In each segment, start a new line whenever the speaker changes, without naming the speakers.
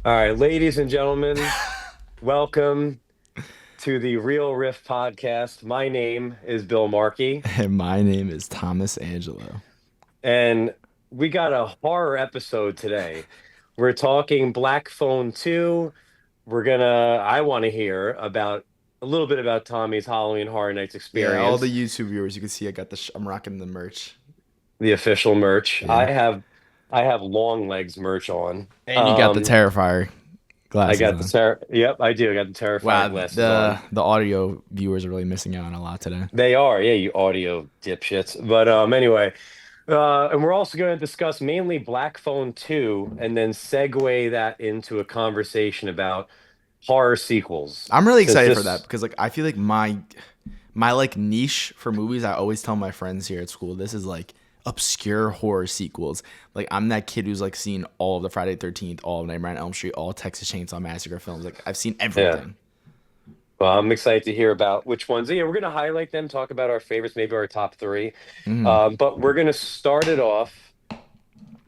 All right, ladies and gentlemen, welcome to the Real Riff podcast. My name is Bill Markey,
And my name is Thomas Angelo.
and we got a horror episode today. We're talking Black Phone 2. I want to hear about a little bit about Tommy's Halloween Horror Nights
Yeah, all the
experience,
YouTube viewers, you can see I got I'm rocking the merch.
the official merch.
Yeah.
I have long legs merch on.
And you got the Terrifier
I
glasses
got the
on.
yep, I do. I got the Terrifier
Wow,
glasses
the
on.
the audio viewers are really missing out on a lot today.
They are, yeah, you audio dipshits. But and we're also going to discuss mainly Black Phone 2 and then segue that into a conversation about horror sequels.
I'm really
Since
excited for that
this,
because I feel like my like niche for movies, I always tell my friends here at school, this is like obscure horror sequels. Like I'm that kid who's like seen all of the Friday 13th, all of Nightmare on Elm Street, all Texas Chainsaw Massacre films. Like I've seen
yeah,
everything.
well, I'm excited to hear about which ones. Yeah, we're going to highlight them, talk about our favorites, maybe our top three.
Mhm.
But we're going to start it off.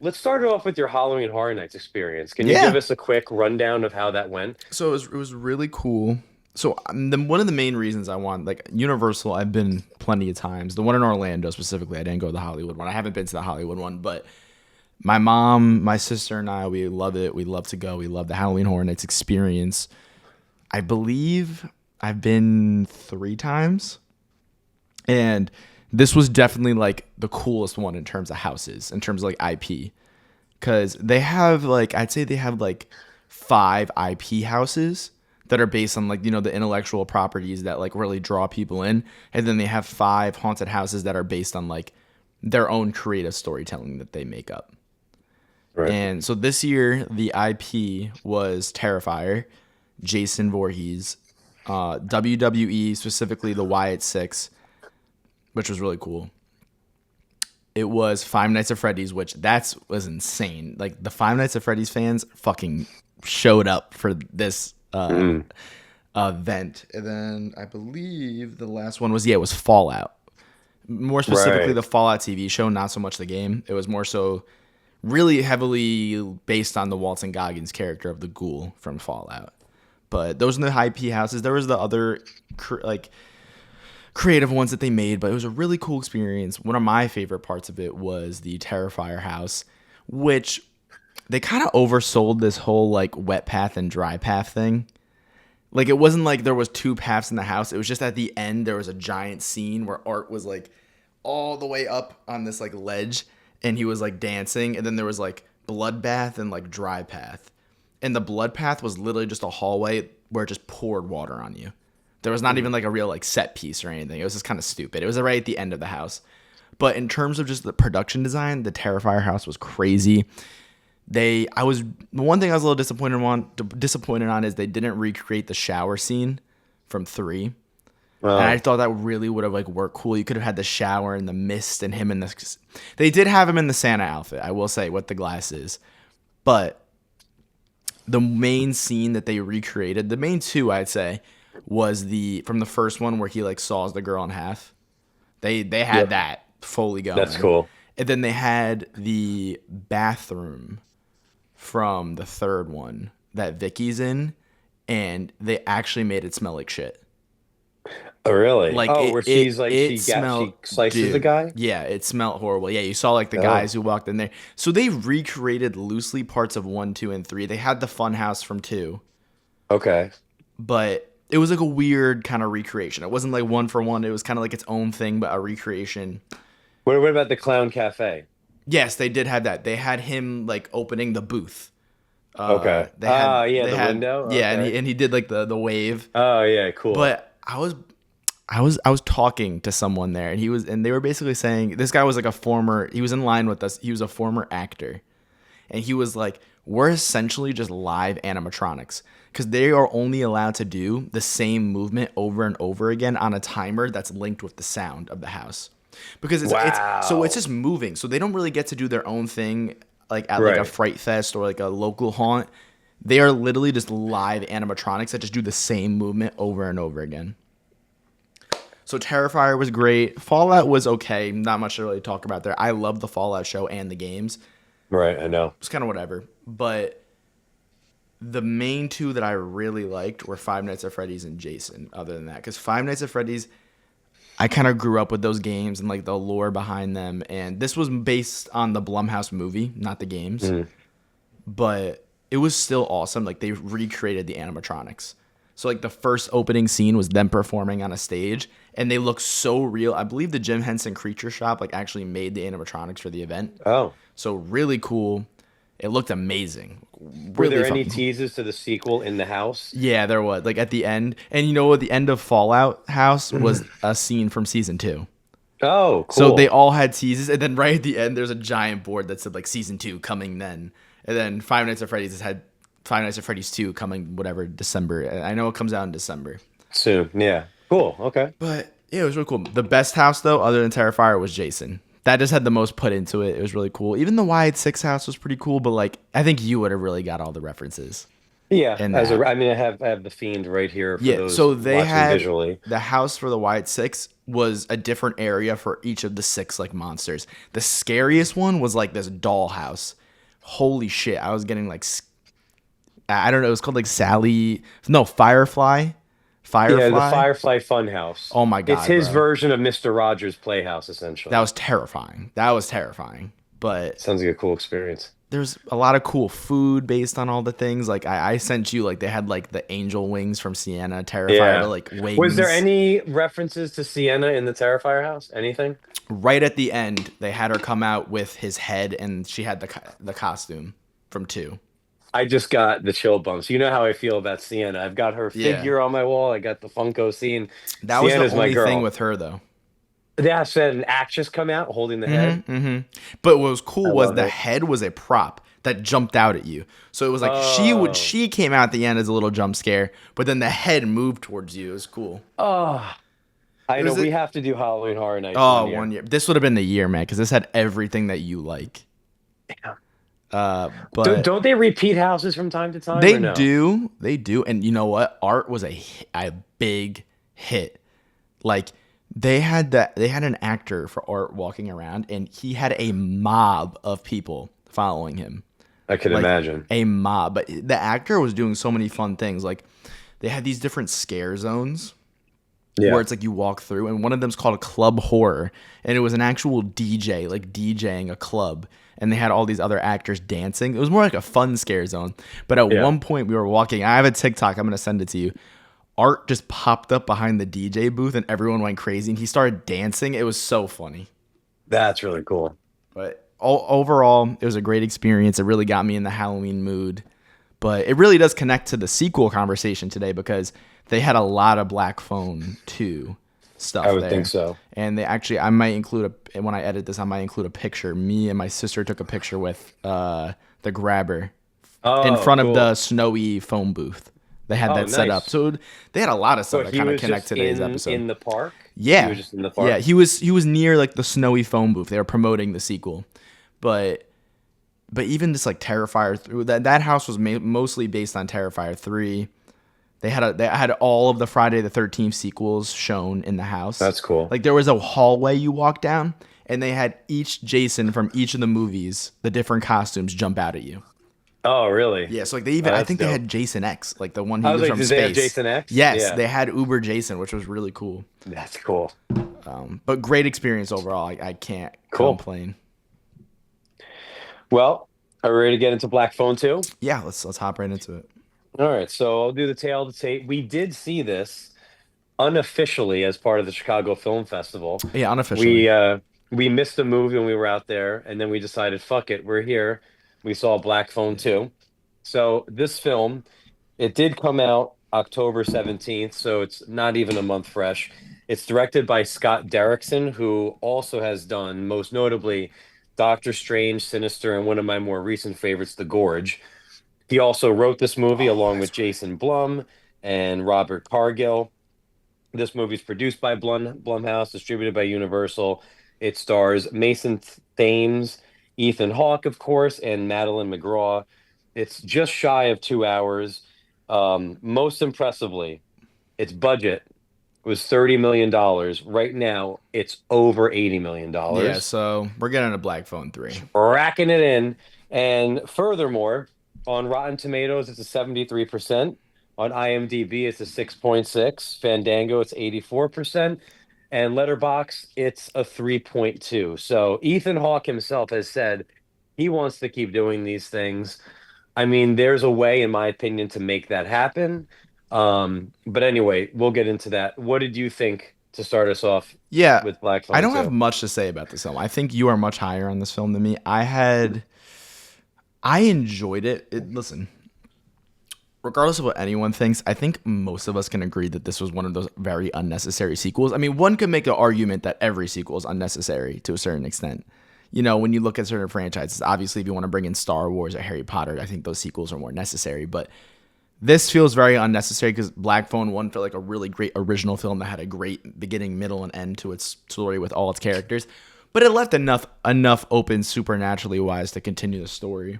Let's start it off with your Halloween Horror Nights experience. Can you give
Yeah.
us a quick rundown of how that went?
So it was really cool. So one of the main reasons I want like Universal, I've been plenty of times. The one in Orlando specifically, I didn't go to the Hollywood one. I haven't been to the Hollywood one, but my mom, my sister, and I, we love it. We love to go. We love the Halloween Horror Nights experience. I believe I've been 3 times, and this was definitely like the coolest one in terms of houses, in terms of like IP, because they have like I'd say they have like 5 IP houses that are based on like the intellectual properties that like really draw people in, and then they have 5 haunted houses that are based on like their own creative storytelling that they make up.
Right.
And so this year the IP was Terrifier, Jason Voorhees, WWE, specifically the Wyatt Six, which was really cool. It was Five Nights at Freddy's, which was insane. Like the Five Nights at Freddy's fans fucking showed up for this
Mm,
event. And then I believe the last one was it was Fallout. More specifically,
right.
the Fallout TV show, not so much the game. It was more so really heavily based on the Walton Goggins character of the Ghoul from Fallout. But those are the high P houses. There was the other like creative ones that they made, but it was a really cool experience. One of my favorite parts of it was the Terrifier house, which they kind of oversold this whole like wet path and dry path thing. Like it wasn't like there was 2 paths in the house. It was just at the end there was a giant scene where Art was like all the way up on this like ledge and he was like dancing, and then there was like bloodbath and like dry path. And the blood path was literally just a hallway where it just poured water on you. There was not even like a real like set piece or anything. It was just kind of stupid. It was right at the end of the house. But in terms of just the production design, the Terrifier house was crazy. I was the one thing I was a little disappointed on is they didn't recreate the shower scene from 3. And I
Oh,
thought that really would have like worked cool. You could have had the shower and the mist and him in the. They did have him in the Santa outfit, I will say, with the glasses. But the main scene that they recreated, the main two I'd say, was the from the first one where he like saws the girl in half. They had
yep.
that fully
That's
going,
cool.
and then they had the bathroom from the third one that Vicky's in, and they actually made it smell like shit.
Oh, really?
Like
Oh,
it
where
it
she's like
it smelled,
she slices the
dude.
guy?
Yeah, it smelled horrible. Yeah, you saw like the
Oh,
guys who walked in there. So they recreated loosely parts of 1, 2, and 3. They had the fun house from 2,
okay.
but it was like a weird kind of recreation. It wasn't like one for one. It was kind of like its own thing, but a recreation.
What about the Clown Cafe?
Yes, they did have that. They had him like opening the booth.
Okay.
They
Ah,
had
yeah,
they
the
had
window.
yeah, and
Okay.
he did like the wave.
Oh, yeah, cool.
But I was talking to someone there, and they were basically saying this guy was like he was in line with us. He was a former actor, and he was like, we're essentially just live animatronics because they are only allowed to do the same movement over and over again on a timer that's linked with the sound of the house, because it's
Wow.
just moving, so they don't really get to do their own thing like at like a
Right.
fright fest or like a local haunt. They are literally just live animatronics that just do the same movement over and over again. So Terrifier was great. Fallout was okay. Not much to really talk about there. I love the Fallout show and the games.
Right, I know.
It's kind of whatever. But The main two that I really liked were Five Nights at Freddy's and Jason. Other than that, because Five Nights at Freddy's, I kind of grew up with those games and like the lore behind them, and this was based on the Blumhouse movie, not the games,
Mm.
but it was still awesome. Like they recreated the animatronics. So like the first opening scene was them performing on a stage, and they look so real. I believe the Jim Henson Creature Shop like actually made the animatronics for the event.
Oh,
So really cool. It looked amazing.
were
Really
there any
fun.
teases to the sequel in the house?
Yeah, there was. Like at the end. And you know what? The end of Fallout House was a scene from season two.
Oh,
So they
cool.
all had teases. And then right at the end, there's a giant board that said like season two coming then. And then Five Nights at Freddy's has had Five Nights at Freddy's 2 coming whatever, December. I know it comes out in December.
Soon. Yeah. Cool. Okay.
But yeah, it was really cool. The best house though, other than Terrifier, was Jason. That just had the most put into it. It was really cool. Even the Wyatt Six house was pretty cool, but like I think you would have really got all the references
Yeah.
in
As a,
that.
I mean, I have the Fiend right here for
Yeah,
those
so they
watching
had
visually.
the house for the Wyatt Six was a different area for each of the six like monsters. The scariest one was like this doll house. Holy shit! I was getting like I don't know. It was called like Sally. No, Firefly.
Yeah, the
Firefly.
Firefly Funhouse.
Oh my
It's
god,
his
bro.
version of Mr. Rogers' Playhouse,
That
essentially.
was terrifying. That was terrifying. But
Sounds like a cool experience.
there's a lot of cool food based on all the things. Like I sent you like they had like the angel wings from Sienna, Terrifier, but
Yeah.
like
Was there
wings.
any references to Sienna in the Terrifier house? Anything?
Right at the end, they had her come out with his head, and she had the costume from two.
I just got the chill bumps. You know how I feel about Sienna. I've got her
Yeah,
figure on my wall. I got the Funko scene.
that was the
Sienna's my
only thing
girl.
with her though.
That's an actress come out holding the head.
But what was
I
cool was
love
the
it.
head was a prop that jumped out at you. So it was like
Oh,
she came out at the end as a little jump scare, but then the head moved towards you. It was cool.
oh,
It
I know
was
we
it.
have to do Halloween Horror Nights
Oh,
one
one
year.
year. This would have been the year, man, because this had everything that you like. But
Don't they repeat houses from time to time
they
or no?
do, they do, and you know what? Art was a big hit. Like they had an actor for Art walking around, and he had a mob of people following him,
I could
like
imagine.
a mob. But the actor was doing so many fun things. Like they had these different scare zones where
Yeah.
it's like you walk through, and one of them's called a club horror, and it was an actual DJ like DJing a club, and they had all these other actors dancing. It was more like a fun scare zone. But at
Yeah.
one point we were walking. I have a TikTok. I'm gonna send it to you. Art just popped up behind the DJ booth, and everyone went crazy, and he started dancing. It was so funny.
That's really cool.
But overall, it was a great experience. It really got me in the Halloween mood. But it really does connect to the sequel conversation today because they had a lot of Black Phone 2
I
stuff
would think
there.
so.
And they actually, I might include when I edit this, I might include a picture. Me and my sister took a picture with the grabber in
Oh,
front of the
cool.
snowy phone booth. They had
Oh,
that set up.
nice.
So they had a lot of stuff
So
that
he
kind of
was
connect
just
today's episode.
in the park. He was
Yeah.
just in the
Yeah,
park.
he was near like the snowy phone booth. They were promoting the sequel. But even this like Terrifier that house was mostly based on Terrifier 3. They had all of the Friday the 13th sequels shown in the house.
That's cool.
Like there was a hallway you walk down, and they had each Jason from each of the movies, the different costumes jump out at you.
Oh, really?
Yeah, so like
Oh,
I
that's
think they
dope.
had Jason X, like the one
I
he
was
was
like,
from
did they have
space.
Jason X?
Yes,
Yeah,
they had Uber Jason, which was really cool.
that's cool.
But great experience overall. I can't
Cool.
complain.
Well, are we ready to get into Black Phone 2?
Yeah, let's hop right into it.
All right, so I'll do the tail of the tape. We did see this unofficially as part of the Chicago Film Festival.
Yeah, unofficially.
We missed a movie when we were out there, and then we decided, fuck it, we're here. We saw Black Phone
Yeah.
2. So this film, it did come out October 17th, so it's not even a month fresh. It's directed by Scott Derrickson, who also has done, most notably, Doctor Strange, Sinister, and one of my more recent favorites, The Gorge. He also wrote this movie
Oh,
along with
that's right.
Jason Blum and Robert Cargill. This movie is produced by Blumhouse, distributed by Universal. It stars Mason Thames, Ethan Hawke, of course, and Madeline McGraw. It's just shy of 2 hours. Most impressively, its budget was $30 million. Dollars. Right now, it's over $80 million.
Yeah,
Dollars.
so we're getting a Black Phone 3.
Racking it in. And furthermore, On Rotten Tomatoes, it's a 73%. On IMDb, it's a 6.6. Fandango, it's 84%. And Letterbox, it's a 3.2. So Ethan Hawke himself has said he wants to keep doing these things. I mean, there's a way, in my opinion, to make that happen. But anyway, we'll get into that. What did you think to start us off
Yeah,
with Black
I
Phone
don't have
2?
much to say about this film. I think you are much higher on this film than me. I enjoyed it. Listen, regardless of what anyone thinks, I think most of us can agree that this was one of those very unnecessary sequels. I mean, one could make an argument that every sequel is unnecessary to a certain extent. You know, when you look at certain franchises, obviously, if you want to bring in Star Wars or Harry Potter, I think those sequels are more necessary. But this feels very unnecessary because Black Phone 1 felt like a really great original film that had a great beginning, middle, and end to its story with all its characters. But it left enough open supernaturally wise to continue the story.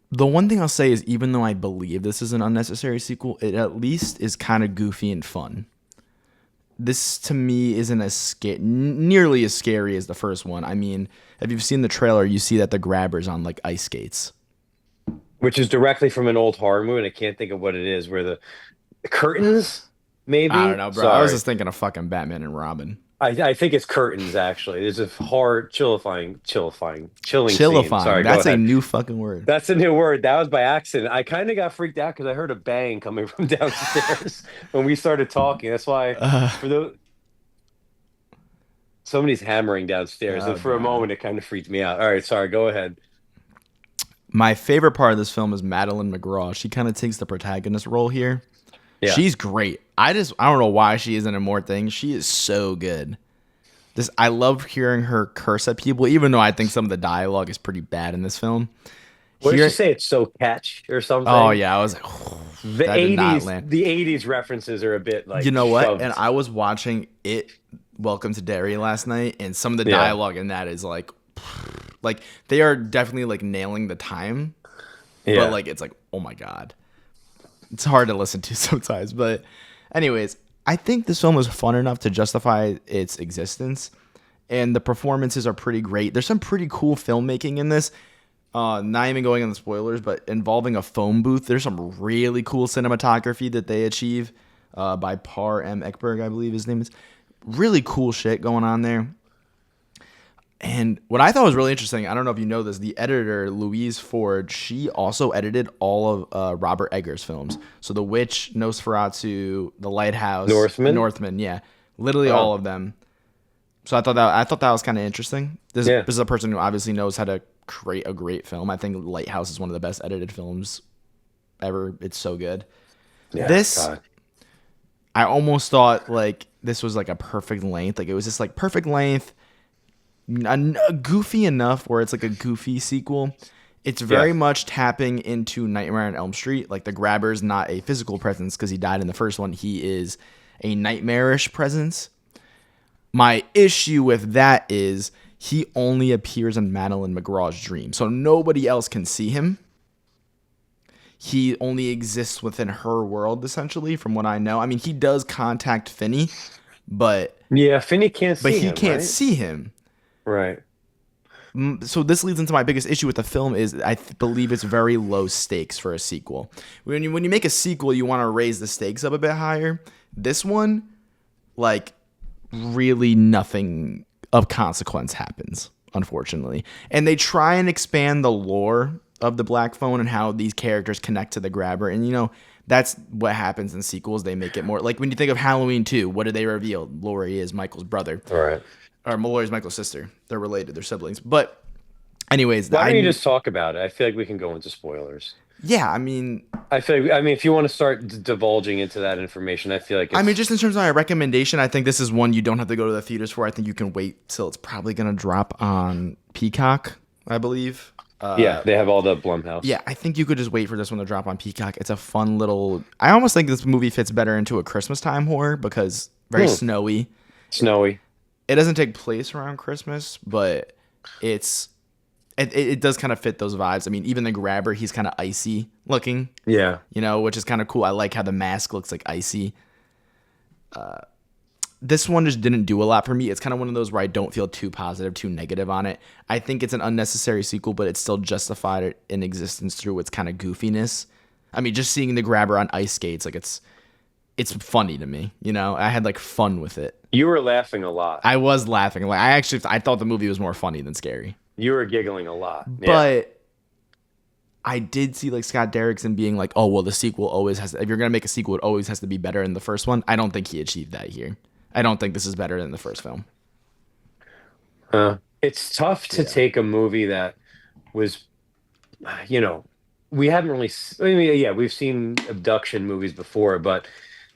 The one thing I'll say is, even though I believe this is an unnecessary sequel, it at least is kind of goofy and fun. This to me isn't nearly as scary as the first one. I mean, if you've seen the trailer, you see that the grabber's on like ice skates.
Which is directly from an old horror movie, and I can't think of what it is, where the curtains,
I don't
maybe?
know, bro. I was
Sorry.
just thinking of fucking Batman and Robin.
I think it's curtains, actually. There's a horror, chilling scene.
Chillifying.
Sorry, go
That's a
ahead.
new fucking word.
That's a new word. That was by accident. I kind of got freaked out because I heard a bang coming from downstairs when we started talking. That's why, for the somebody's hammering downstairs,
Oh
and for a
god.
moment, it kind of freaked me out. All right, sorry, go ahead.
My favorite part of this film is Madeline McGraw. She kind of takes the protagonist role here.
Yeah.
She's great. I don't know why she isn't in more things. She is so good. This I love hearing her curse at people, even though I think some of the dialogue is pretty bad in this film.
What did she
Here,
say? It's so catch or
oh
something.
yeah, I was like,
The
that did not
80s,
land.
the 80s references are a bit
You
like
know what? And
shoved.
I was watching it, Welcome to Derry last night, and some of the
Yeah.
dialogue in that is like they are definitely like nailing the time, but
Yeah.
like it's like, oh my god, it's hard to listen to sometimes. But anyways, I think this film was fun enough to justify its existence, and the performances are pretty great. There's some pretty cool filmmaking in this. Not even going on the spoilers, but involving a phone booth. There's some really cool cinematography that they achieve by Par M. Ekberg, I believe his name is. Really cool shit going on there. And what I thought was really interesting, I don't know if you know this, the editor, Louise Ford, she also edited all of Robert Eggers' films. So The Witch, Nosferatu, The Lighthouse,
Northman?
Northman, yeah. Literally all
Oh,
of them. So I thought that was kind of interesting.
yeah.
This is a person who obviously knows how to create a great film. I think Lighthouse is one of the best edited films ever. It's so good.
Yeah,
This
God.
I almost thought like this was like a perfect length. Like it was just like perfect length, goofy enough where it's like a goofy sequel. It's
Yeah.
very much tapping into Nightmare on Elm Street. Like the grabber's not a physical presence because he died in the first one. He is a nightmarish presence. My issue with that is he only appears in Madeline McGraw's dream. So nobody else can see him. He only exists within her world, essentially, from what I know. I mean, he does contact Finney, but
Yeah, Finney can't see
he
him,
can't
right?
see him.
Right.
So this leads into my biggest issue with the film is believe it's very low stakes for a sequel. When you make a sequel, you want to raise the stakes up a bit higher. This one, like, really nothing of consequence happens, unfortunately. And they try and expand the lore of the Black Phone and how these characters connect to the grabber. And, you know, that's what happens in sequels. They make it more like when you think of Halloween 2, what did they reveal? Laurie is Michael's brother,
All right.
or Laurie is Michael's sister. They're related, they're siblings. But, anyways,
Why don't you just talk about it? I feel like we can go into spoilers.
yeah, I mean,
I mean, if you want to start divulging into that information, I feel like it's,
just in terms of my recommendation, I think this is one you don't have to go to the theaters for. I think you can wait till it's probably going to drop on Peacock, I believe.
yeah, they have all the Blumhouse.
Yeah, I think you could just wait for this one to drop on Peacock. It's a fun little. I almost think this movie fits better into a Christmas time horror because very
Hmm.
snowy.
Snowy.
It doesn't take place around Christmas, but it's it does kind of fit those vibes. I mean, even the grabber, he's kind of icy looking,
Yeah.
you know, which is kind of cool. I like how the mask looks like icy. this one just didn't do a lot for me. It's kind of one of those where I don't feel too positive, too negative on it. I think it's an unnecessary sequel, but it's still justified in existence through its kind of goofiness. I mean, just seeing the grabber on ice skates, like it's funny to me. You know, I had like fun with it.
You were laughing a lot.
I was laughing. Like I thought the movie was more funny than scary.
You were giggling a lot. Yeah.
But I did see like Scott Derrickson being like, "Oh well, the sequel always has. If you're gonna make a sequel, it always has to be better than the first one." I don't think he achieved that here. I don't think this is better than the first film.
It's tough to
Yeah.
take a movie that was, you know, we haven't really, I mean, yeah, we've seen abduction movies before, but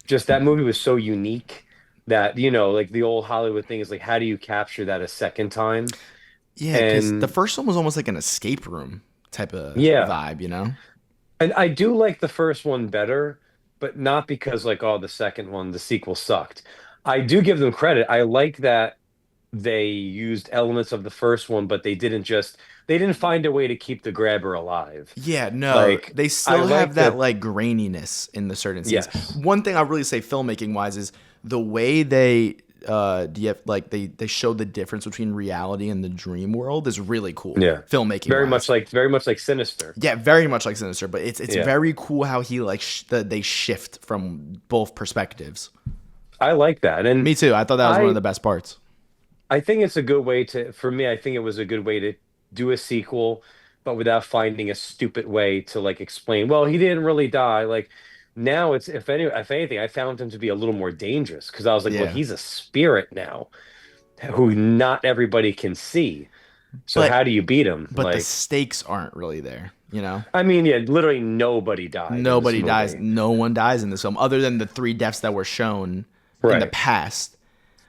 just that movie was so unique that, like the old Hollywood thing is like, how do you capture that a second time?
Yeah, because the
And
first one was almost like an escape room type of
yeah,
vibe, you know?
and I do like the first one better, but not because like, oh, the second one, the sequel sucked. I do give them credit. I like that they used elements of the first one, but they didn't find a way to keep the grabber alive.
Yeah, no,
Like
they
I
still have
like
that
that.
like graininess in the certain scenes.
Yes.
One thing I really say filmmaking wise is the way they show the difference between reality and the dream world is really cool
Yeah.
filmmaking wise.
Very much like Sinister.
Yeah, very much like Sinister, but it's
Yeah.
very cool how he like they shift from both perspectives.
I like that. And
Me too. I thought that was one of
I
the best parts.
I think it's a good way to for me, I think it was a good way to do a sequel, but without finding a stupid way to like explain, well, he didn't really die. Like now it's if anything, I found him to be a little more dangerous because I was like, well,
Yeah,
he's a spirit now who not everybody can see. So
but
how do you beat him?
but the
Like,
stakes aren't really there. You know,
I mean, yeah, literally nobody died in this
nobody dies.
movie.
No one dies in this film, other than the three deaths that were shown in the
Right.
past.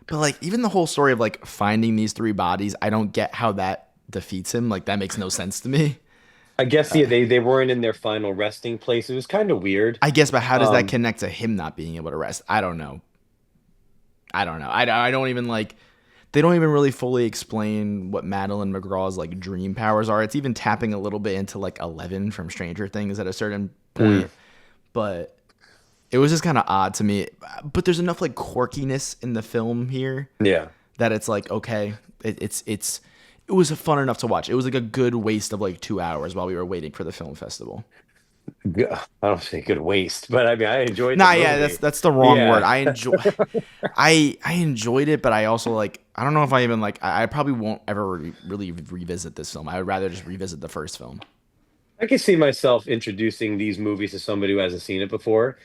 But like even the whole story of like finding these three bodies, I don't get how that defeats him. Like that makes no sense to me.
I guess yeah, they weren't in their final resting place. It was kind of weird.
I guess, but how does that
Um,
connect to him not being able to rest? I don't know. I don't know. I don't even like. They don't even really fully explain what Madeline McGraw's like dream powers are. It's even tapping a little bit into like 11 from Stranger Things at a certain
mm,
point, but it was just kind of odd to me. But there's enough like quirkiness in the film here
yeah.
that it's like okay, it was fun enough to watch. It was like a good waste of like 2 hours while we were waiting for the film festival.
I don't say good waste, but I mean, I enjoyed the
Nah, yeah,
movie.
that's the wrong word.
Yeah.
I enjoyed it, but I also like I don't know if I even like I probably won't ever really revisit this film. I would rather just revisit the first film.
I can see myself introducing these movies to somebody who hasn't seen it before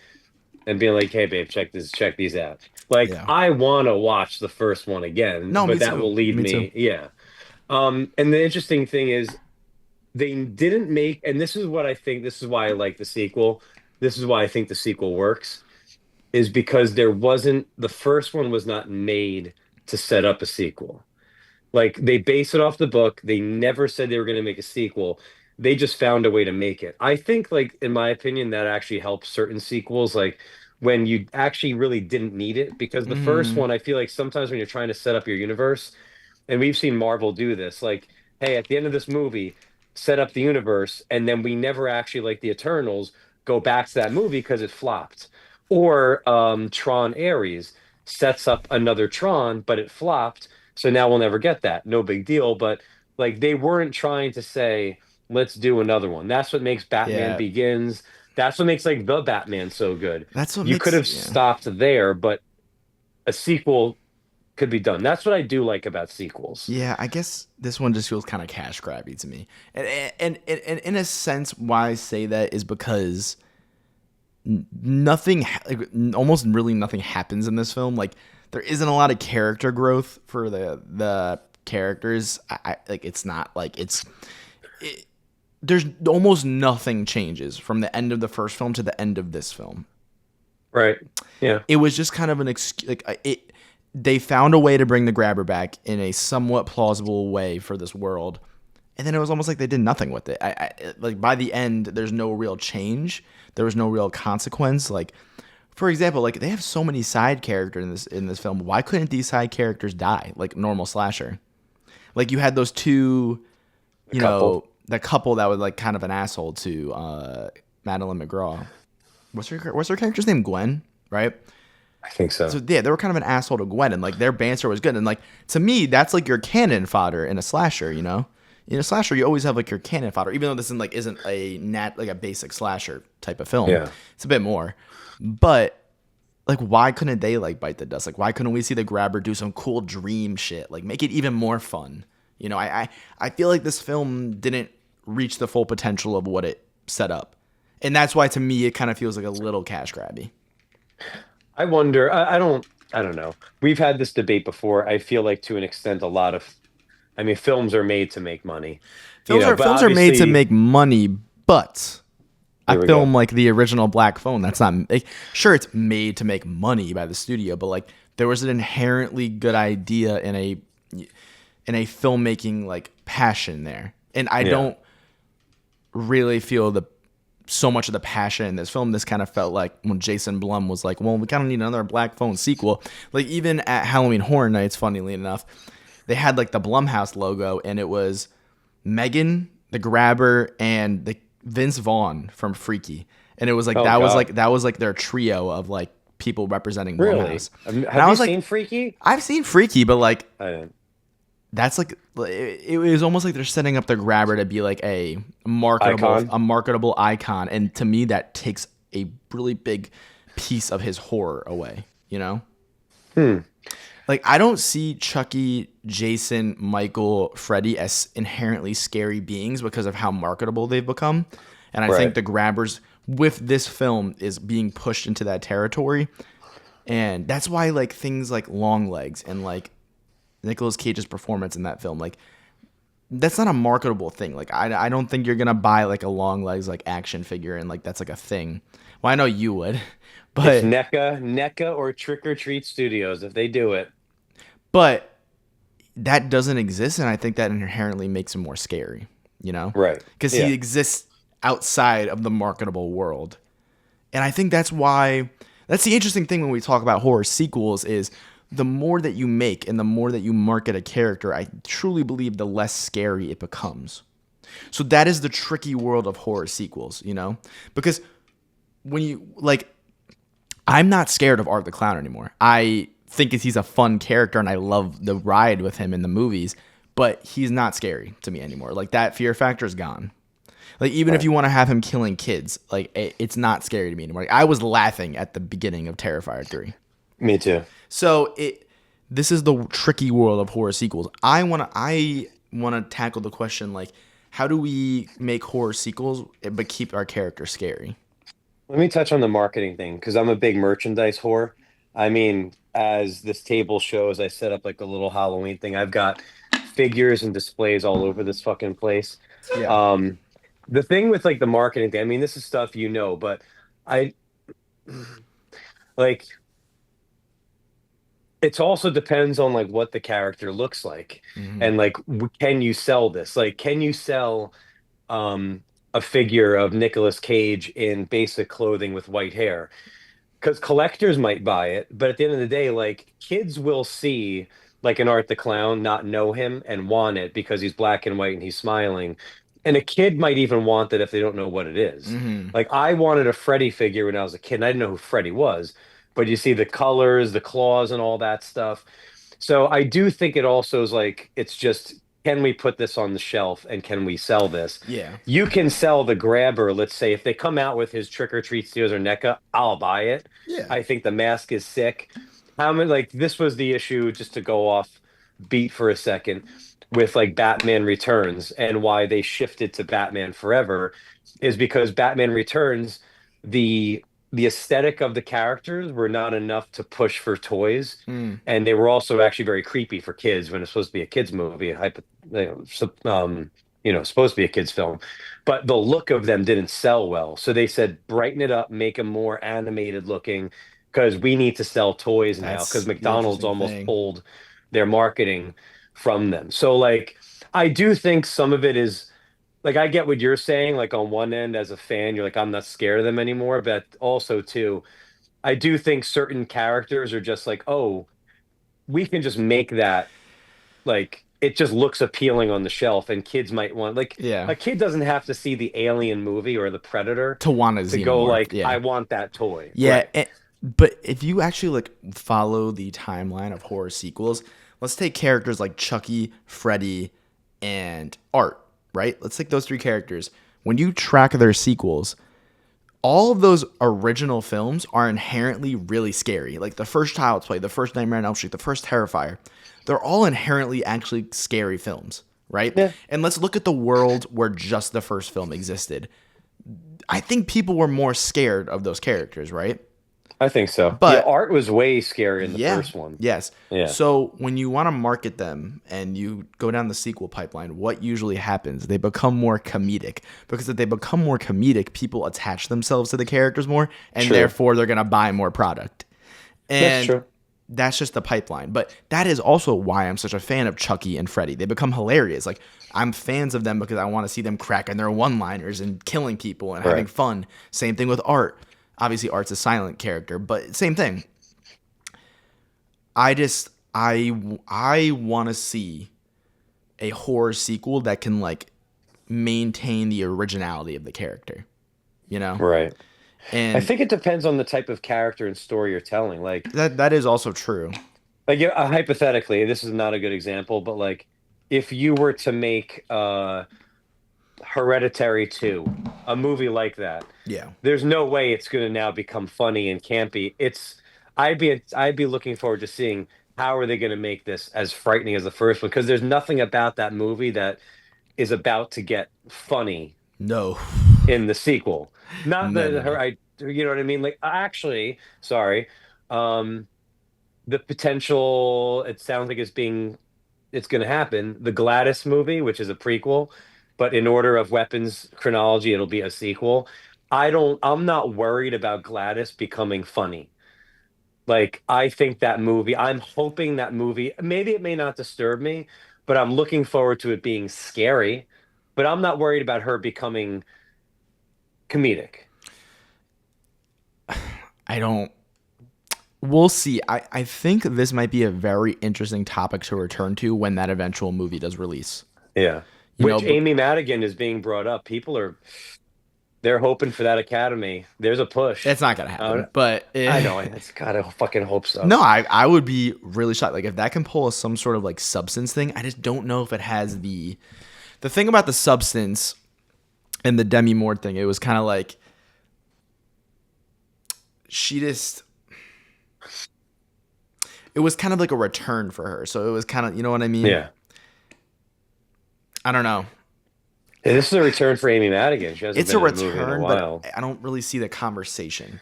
and being like, "Hey, babe, check these out." Like,
Yeah.
I want to watch the first one again,
No,
but
me
that
too.
will lead
Me too.
me, yeah. And the interesting thing is they didn't make, and this is what I think, this is why I like the sequel. This is why I think the sequel works, is because the first one was not made to set up a sequel. Like they base it off the book. They never said they were going to make a sequel. They just found a way to make it. I think, like, in my opinion, that actually helps certain sequels, like when you actually really didn't need it. Because the first
Hmm.
one, I feel like sometimes when you're trying to set up your universe, and we've seen Marvel do this. Like, hey, at the end of this movie, set up the universe, and then we never actually, like the Eternals, go back to that movie because it flopped. Or Tron Ares sets up another Tron, but it flopped. So now we'll never get that. No big deal. But like they weren't trying to say, let's do another one. That's what makes Batman
Yeah,
Begins. That's what makes like the Batman so good.
that's what
You could
makes
have
yeah.
stopped there, but a sequel could be done. That's what I do like about sequels.
Yeah, I guess this one just feels kind of cash grabby to me, and in a sense, why I say that is because nothing, like, almost really nothing happens in this film. Like there isn't a lot of character growth for the characters. Like it's not like there's almost nothing changes from the end of the first film to the end of this film.
Right. Yeah.
It was just kind of an excuse. Like it, they found a way to bring the grabber back in a somewhat plausible way for this world, and then it was almost like they did nothing with it. Like by the end, there's no real change. There was no real consequence. Like, for example, like they have so many side characters in this film. Why couldn't these side characters die like normal slasher? Like you had those two,
A couple.
that couple that was like kind of an asshole to Madeline McGraw. What's her character's name? Gwen, right?
I think so.
So yeah, they were kind of an asshole to Gwen, and like their banter was good. And like to me, that's like your cannon fodder in a slasher. You know, in a slasher, you always have like your cannon fodder, even though this isn't a like a basic slasher type of film.
Yeah.
It's a bit more, but like why couldn't they like bite the dust? Like why couldn't we see the grabber do some cool dream shit? Like make it even more fun. You know, I feel like this film didn't reach the full potential of what it set up, and that's why to me it kind of feels like a little cash grabby.
I wonder, I don't know. We've had this debate before. I feel like to an extent, a lot of, I mean, films are made to make money, but
Films are made to
obviously,
make money, but a
here we go.
film like the original Black Phone, that's not like, sure it's made to make money by the studio, but like there was an inherently good idea in a filmmaking like passion there, and I
Yeah.
don't really feel the so much of the passion in this film. This kind of felt like when Jason Blum was like, well, we kind of need another Black Phone sequel. Like even at Halloween Horror Nights, funnily enough, they had like the Blumhouse logo, and it was Megan, the Grabber, and the Vince Vaughn from Freaky, and it was like
Oh God.
that was like their trio of like people representing
Really?
Blumhouse. And
Have
I
you
was like,
seen Freaky?
I've seen Freaky, but like
I didn't.
that's like it was almost like they're setting up the Grabber to be like
Icon?
a marketable icon, and to me that takes a really big piece of his horror away. You know,
Hmm.
like I don't see Chucky, Jason, Michael, Freddy as inherently scary beings because of how marketable they've become, and I think
Right.
the Grabbers with this film is being pushed into that territory, and that's why like things like Long Legs and like Nicolas Cage's performance in that film, like that's not a marketable thing. Like I don't think you're gonna buy like a Long Legs like action figure and like that's like a thing. Well, I know you would,
It's
but
NECA or Trick or Treat Studios if they do it.
but that doesn't exist, and I think that inherently makes him more scary. You know,
Right.
because he
Yeah.
exists outside of the marketable world, and I think that's why that's the interesting thing when we talk about horror sequels is the more that you make and the more that you market a character, I truly believe the less scary it becomes. So that is the tricky world of horror sequels, you know? Because when you like I'm not scared of Art the Clown anymore. I think he's a fun character and I love the ride with him in the movies, but he's not scary to me anymore. Like that fear factor is gone. Like even if
Right.
you want to have him killing kids, like it's not scary to me anymore. Like, I was laughing at the beginning of Terrifier 3.
Me too.
So it this is the tricky world of horror sequels. I wanna tackle the question like how do we make horror sequels but keep our characters scary?
Let me touch on the marketing thing because I'm a big merchandise whore. I mean, as this table shows, I set up like a little Halloween thing. I've got figures and displays all over this fucking place.
Yeah.
Um, the thing with like the marketing thing, I mean, this is stuff you know, but I like it's also depends on like what the character looks like
Hmm.
and like can you sell this? Like, can you sell a figure of Nicolas Cage in basic clothing with white hair? Because collectors might buy it, but at the end of the day, like kids will see like an Art the Clown, not know him and want it because he's black and white and he's smiling. And a kid might even want it if they don't know what it is.
Hmm.
Like I wanted a Freddy figure when I was a kid, and I didn't know who Freddy was, but you see the colors, the claws, and all that stuff. So I do think it also is like it's just can we put this on the shelf and can we sell this?
Yeah.
You can sell the grabber, let's say, if they come out with his Trick or Treat Steals or NECA, I'll buy it.
Yeah.
I think the mask is sick. How many like this was the issue, just to go off beat for a second, with like Batman Returns and why they shifted to Batman Forever is because Batman Returns, the the aesthetic of the characters were not enough to push for toys.
Mm.
And they were also actually very creepy for kids when it's supposed to be a kids movie, supposed to be a kids film. But the look of them didn't sell well, so they said brighten it up, make them more animated looking, because we need to sell toys now. Because
That's the
McDonald's
interesting
almost
thing.
pulled their marketing from them. So like, I do think some of it is like I get what you're saying. Like on one end, as a fan, you're like I'm not scared of them anymore, but also too. I do think certain characters are just like, oh, we can just make that like it just looks appealing on the shelf, and kids might want like
Yeah.
a kid doesn't have to see the Alien movie or the Predator
To want a
to go
xenomorph.
like,
Yeah.
I want that toy.
Yeah.
Right.
But if you actually like follow the timeline of horror sequels, let's take characters like Chucky, Freddy, and Art, right? Let's take those three characters. When you track their sequels, all of those original films are inherently really scary. Like the first Child's Play, the first Nightmare on Elm Street, the first Terrifier. They're all inherently actually scary films, right?
Yeah,
And let's look at the world where just the first film existed. I think people were more scared of those characters, right?
I think so. Yeah,
But
art was way scarier in the
yeah,
first one.
yes.
Yeah,
So when you want to market them and you go down the sequel pipeline, what usually happens? They become more comedic because if they become more comedic, people attach themselves to the characters more, and
true.
therefore they're gonna buy more product.
That's
And
true.
that's just the pipeline. But that is also why I'm such a fan of Chucky and Freddy. They become hilarious. Like I'm fans of them because I want to see them cracking their one-liners and killing people and having
Right.
fun. Same thing with Art. Obviously, Art's a silent character, but same thing. I just I want to see a horror sequel that can like maintain the originality of the character, you know?
Right. I
And
think it depends on the type of character and story you're telling.
that is also true.
Yeah, hypothetically, this is not a good example, but like if you were to make Hereditary 2, a movie like that,
Yeah.
there's no way it's going to now become funny and campy. I'd be looking forward to seeing how are they going to make this as frightening as the first one because there's nothing about that movie that is about to get funny
No.
in the sequel. Not
No,
the
no,
her
no.
I you know what I mean? Like actually, sorry. Um the potential it sounds like it's going to happen. The Gladys movie, which is a prequel, but in order of weapons chronology, it'll be a sequel. I'm not worried about Gladys becoming funny. Like, I think that movie, I'm hoping that movie, maybe it may not disturb me, but I'm looking forward to it being scary. But I'm not worried about her becoming comedic.
I don't we'll see. I think this might be a very interesting topic to return to when that eventual movie does release.
Yeah.
You know,
Which Amy Madigan is being brought up. They're hoping for that Academy. There's a push.
it's not gonna
Uh,
happen. But
I know. It's gotta fucking hope so.
no, I would be really shocked. Like if that can pull some sort of like substance thing, I just don't know if it has the thing about the substance and the Demi Moore thing. It was kind of like she just it was kind of like a return for her. So it was kind of you know what I mean.
Yeah.
I don't know.
Hey, this is a return for Amy Madigan. She hasn't
It's a
been in a movie in a
return, but
while.
I don't really see the conversation.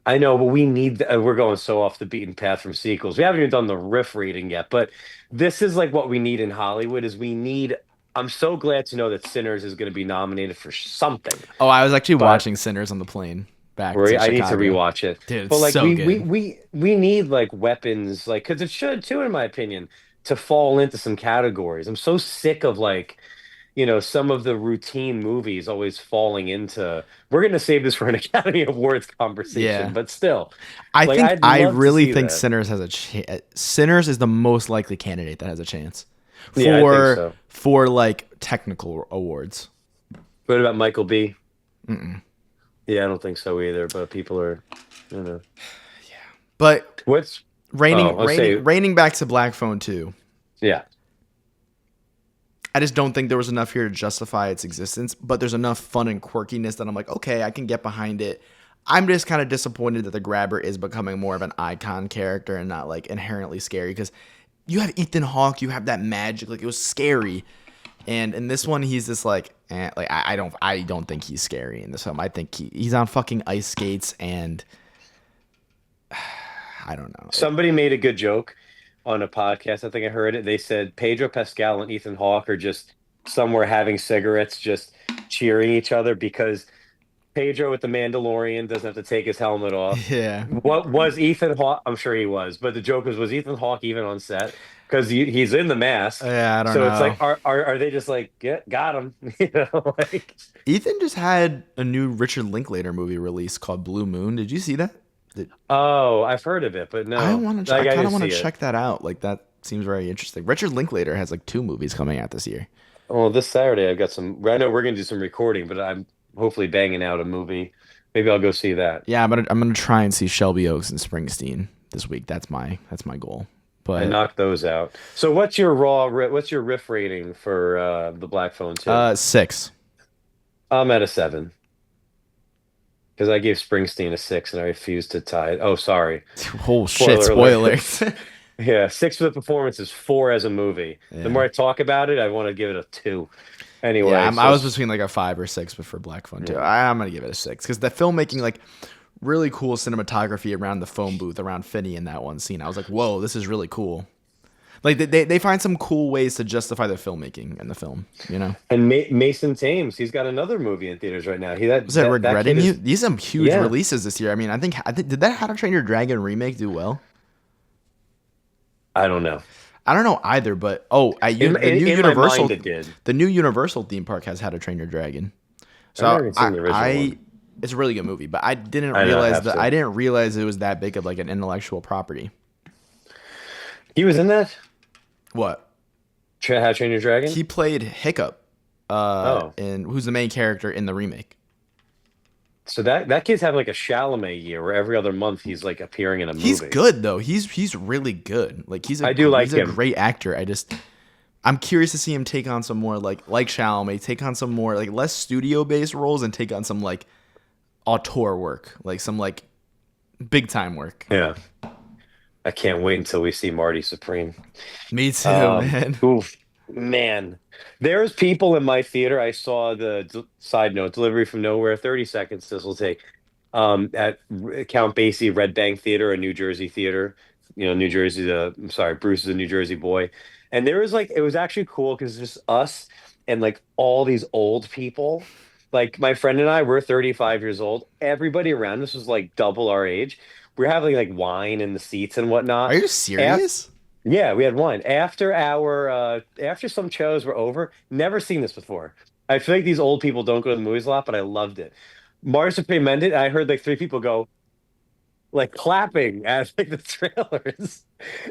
I know, but we're going so off the beaten path from sequels. We haven't even done the Riff reading yet, but this is like what we need in Hollywood is we need I'm so glad to know that Sinners is going to be nominated for something.
Oh, I was actually
But
watching Sinners on the plane back to
I need to
Chicago.
rewatch it.
Dude, it's
But like
so good.
we need like weapons like cuz it should too in my opinion to fall into some categories. I'm so sick of like some of the routine movies always falling into we're going to save this for an Academy Awards conversation,
Yeah.
but still,
I
like
think
I'd
I
love to
really
see
think
that.
Sinners has a Sinners is the most likely candidate that has a chance
Yeah, I think so.
for like technical awards.
What about Michael B? Yeah, I don't think so either, but people are, you know.
But
What's let's say
raining back to Black Phone 2.
yeah.
I just don't think there was enough here to justify its existence, but there's enough fun and quirkiness that I'm like, okay, I can get behind it. I'm just kind of disappointed that the grabber is becoming more of an icon character and not like inherently scary because you have Ethan Hawke, you have that magic, like it was scary. And in this one, he's just like, like I don't think he's scary in this film. I think he's on fucking ice skates, and I don't know.
Somebody made a good joke on a podcast. I think I heard it. They said Pedro Pascal and Ethan Hawke are just somewhere having cigarettes, just cheering each other because Pedro with the Mandalorian doesn't have to take his helmet off.
Yeah,
What was Ethan Hawke? I'm sure he was, but the joke was Ethan Hawke even on set? Because he's in the mask.
yeah, I don't
So it's
know.
like, are they just like, get got him? Like,
Ethan just had a new Richard Linklater movie release called Blue Moon. Did you see that?
oh, I've heard of it, but
I
no,
want to. I
like I
kind of
didn't
want
see
to
it.
check that out. Like that seems very interesting. Richard Linklater has like two movies coming out this year.
Well, this Saturday I've got some. I know we're gonna do some recording, but I'm hopefully banging out a movie Maybe I'll go see that.
Yeah, I'm gonna try and see Shelby Oaks and Springsteen this week. That's my goal.
I
But
knocked those out. So what's your riff rating for the Black Phone 2?
6.
I'm at a 7 because I gave Springsteen a 6 and I refused to tie it. Oh, sorry.
Oh shit!
Spoiler alert.
Spoilers.
Yeah, 6 for the performance is 4 as a movie. The
Yeah.
more I talk about it, I want to give it a 2.
Yeah,
Anyway,
I
so
was between like a 5 or 6, but for Black Phone too,
yeah.
I'm gonna give it a 6 because the filmmaking, like, really cool cinematography around the phone booth around Finney in that one scene. I was like, whoa, this is really cool. Like they find some cool ways to justify the filmmaking in the film. You know,
And Mason Thames, he's got another movie in theaters right now. He
was it
that kid
Regretting You?
is
These are some huge
yeah.
releases this year. I mean, I think did that How to Train Your Dragon remake do well?
I don't know.
I don't know either, but oh,
In my mind, it did.
The new Universal theme park has How to Train Your Dragon.
I've never
So
even seen the original one.
it's a really good movie, but
I know I have
I
to.
didn't realize it was that big of like an intellectual property.
He was in that.
What?
How to Train Your Dragon?
He played Hiccup,
Oh,
and who's the main character in the remake.
so that kid's having like a Chalamet year where every other month he's like appearing in a
He's
movie.
good though. He's really good. Like
I do like
he's a
him.
great actor. I'm curious to see him take on some more like Chalamet, take on some more like less studio based roles and take on some like auteur work, like some like big time work.
Yeah, I can't wait until we see Marty Supreme.
Me too,
Um,
man.
oof, man, there's people in my theater. I saw side note delivery from nowhere. 30 seconds. This will take. At Count Basie Red Bank Theater, a New Jersey theater. You know, New Jersey. I'm sorry, Bruce is a New Jersey boy, and there was like it was actually cool because just us and like all these old people. Like my friend and I, we're 35 years old. Everybody around us was like double our age. We're having like wine in the seats and
Are
whatnot.
you
After,
serious?
yeah, we had wine after some shows were over. Never seen this before. I feel like these old people don't go to the movies a lot, but I loved it. Mars Supreme ended. I heard like 3 people go like clapping at like the trailers.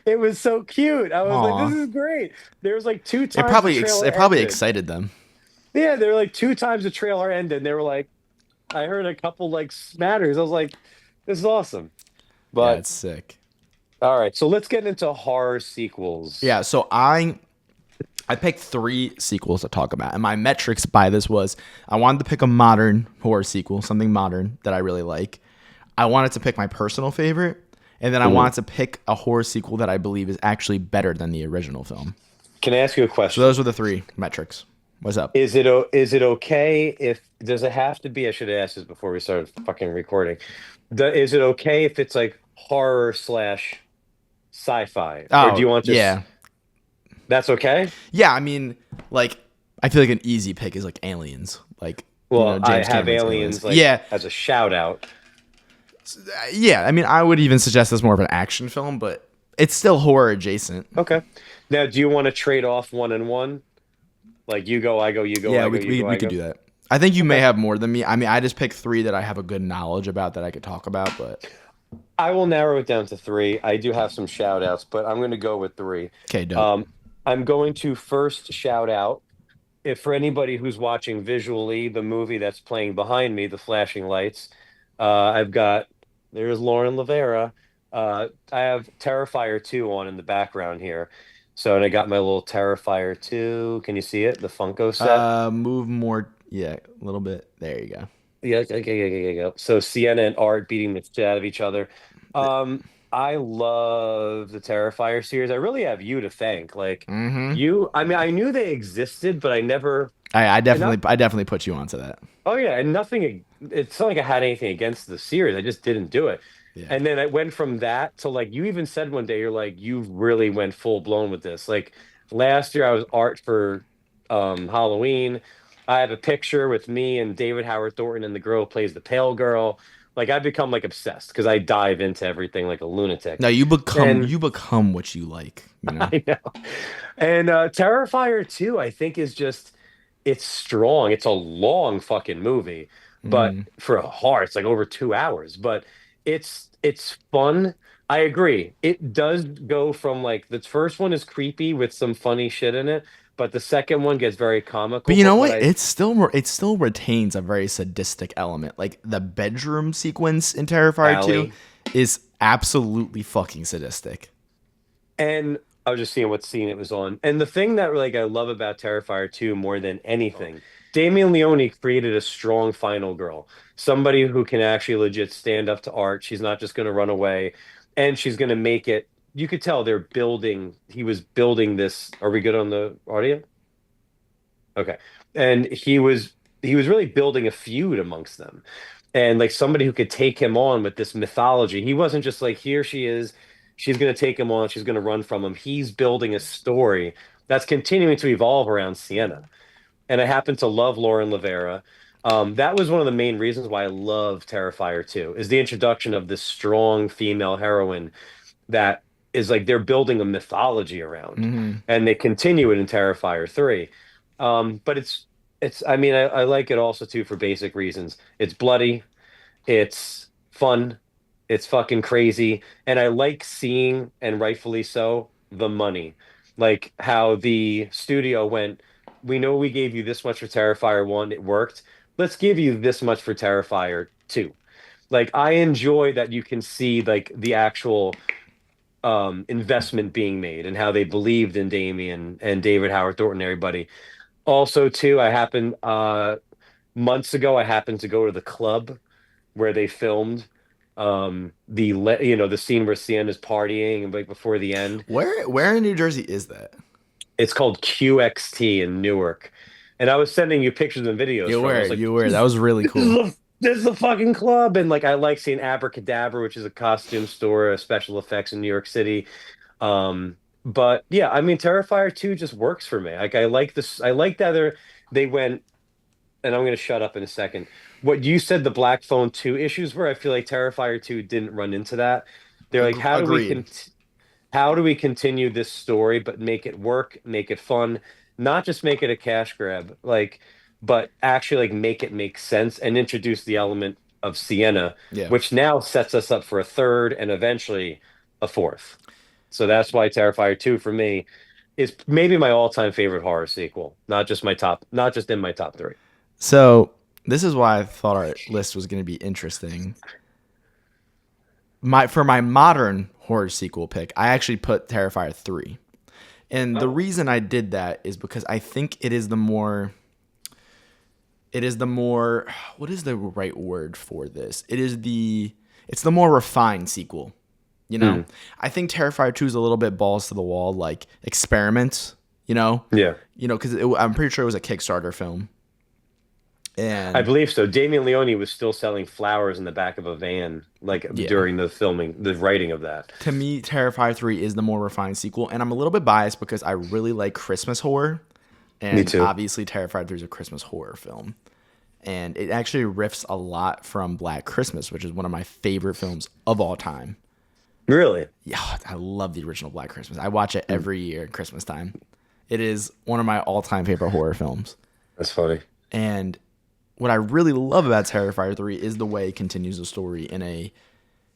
It was so cute. I was like, this
Aw.
is great. There was like 2 times the trailer
It probably
ended.
excited them.
Yeah, there were like 2 times the trailer ended. And they were like, I heard a couple like smatters. I was like, this is awesome.
Yeah,
But
it's sick.
all right, so let's get into horror sequels.
Yeah, so I picked 3 sequels to talk about, and my metrics by this was I wanted to pick a modern horror sequel, something modern that I really like. I wanted to pick my personal favorite, and then I
Mhm.
wanted to pick a horror sequel that I believe is actually better than the original film.
Can I ask you a
So
question?
those were the 3 metrics. What's up?
Is it okay if does it have to be? I should have asked this before we started fucking recording. Is it okay if it's like horror slash sci-fi, or do
Oh
you want just
yeah,
that's okay?
yeah. I mean, like I feel like an easy pick is like Aliens, like
Well, I
James
have
Cameron's Aliens.
aliens like
Yeah,
as a shout out.
yeah. I mean, I would even suggest this more of an action film, but it's still horror adjacent.
Okay. Now, do you want to trade off one and one? Like you go, I go, you go,
Yeah,
I go, you go,
we
I
could
go.
do that. I think you may
Okay.
have more than me. I mean, I just picked 3 that I have a good knowledge about that I could talk about, but
I will narrow it down to three. I do have some shout outs, but I'm going to go with three.
okay, dope.
Um, I'm going to first shout out if for anybody who's watching visually the movie that's playing behind me, the flashing lights. I've got there's Lauren Lavera. I have Terrifier 2 on in the background here. So, and I got my little Terrifier 2. Can you see it? The Funko set.
Move more, yeah, a little bit. There you go.
Yeah, okay, okay, okay, okay. So Sienna and Art beating the shit out of each other. I love the Terrifier series. I really have you to thank. Like
Mm-hmm.
you, I mean, I knew they existed, but I never, and not,
I definitely put you onto that.
oh yeah, and nothing, it's not like I had anything against the series. I just didn't do it.
Yeah.
And then I went from that to like, you even said one day, you're like, you really went full blown with this. Like last year I was Art for Halloween. I have a picture with me and David Howard Thornton and the girl who plays the pale girl. Like I've become like obsessed because I dive into everything like a lunatic.
No,
And
you become what you like, you know.
I know. And Terrifier 2, I think, is just it's strong. It's a long fucking movie, but
Mm.
for a horror, it's like over 2 hours. But it's fun. I agree. It does go from like the first one is creepy with some funny shit in it, but the second one gets very
But
comical.
you know
But what
what?
I
It still retains a very sadistic element. Like the bedroom sequence in Terrifier 2
Alley
is absolutely fucking sadistic.
and I was just seeing what scene it was on. And the thing that like I love about Terrifier 2 more than anything, Damien Leone created a strong final girl, somebody who can actually legit stand up to art. She's not just going to run away, and she's going to make it. You could tell they're building. He was building this. Are we good on the audio? Okay. And he was really building a feud amongst them. And like somebody who could take him on with this mythology. He wasn't just like, here she is, she's gonna take him on, she's gonna run from him. He's building a story that's continuing to evolve around Sienna. And I happen to love Lauren Lavera. That was one of the main reasons why I love Terrifier 2, is the introduction of this strong female heroine that is like they're building a mythology around,
Hmm.
and they continue it in Terrifier 3. But it's I mean I like it also too for basic reasons. It's bloody, it's fun, it's fucking crazy, and I like seeing, and rightfully so, the money. Like how the studio went, we know we gave you this much for Terrifier 1, it worked. Let's give you this much for Terrifier 2. Like I enjoy that you can see like the actual investment being made and how they believed in Damien and David Howard Thornton and everybody. Also, too, I happened months ago, I happened to go to the club where they filmed the scene where Sienna's partying and like before the end.
Where in New Jersey is that?
It's called QXT in Newark. And I was sending you pictures and videos
You
from it. I
were,
was like,
you were. That was really
this is
cool.
a this is a fucking club. And like I like seeing Abracadabra, which is a costume store, special effects in New York City. But yeah, I mean, Terrifier 2 just works for me. Like I like this. I like that they went, and I'm going to shut up in a second. What you said the Black Phone 2 issues were, I feel like Terrifier 2 didn't run into that. They're like,
Agreed.
how do we continue this story but make it work, make it fun, not just make it a cash grab, like, but actually like make it make sense and introduce the element of Sienna,
Yeah.
which now sets us up for a third and eventually a fourth. So that's why Terrifier 2 for me is maybe my all-time favorite horror sequel, not just in my top three.
So this is why I thought our list was going to be interesting. For my modern horror sequel pick, I actually put Terrifier 3. And the
Oh,
reason I did that is because I think it is the more what is the right word for this? It's the more refined sequel. You know?
mm,
I think Terrifier 2 is a little bit balls to the wall, like experiments, you know?
yeah.
Because I'm pretty sure it was a Kickstarter film.
I
And
believe so. Damien Leone was still selling flowers in the back of a van, like
yeah,
during the filming, the writing of that.
to me, Terrifier 3 is the more refined sequel. And I'm a little bit biased because I really like Christmas horror.
Me
And
too.
obviously, Terrifier 3 is a Christmas horror film. And it actually riffs a lot from Black Christmas, which is one of my favorite films of all time.
Really?
Yeah, I love the original Black Christmas. I watch it
Mm,
every year at Christmas time. It is one of my all-time favorite horror films.
that's funny.
And what I really love about Terrifier 3 is the way it continues the story in a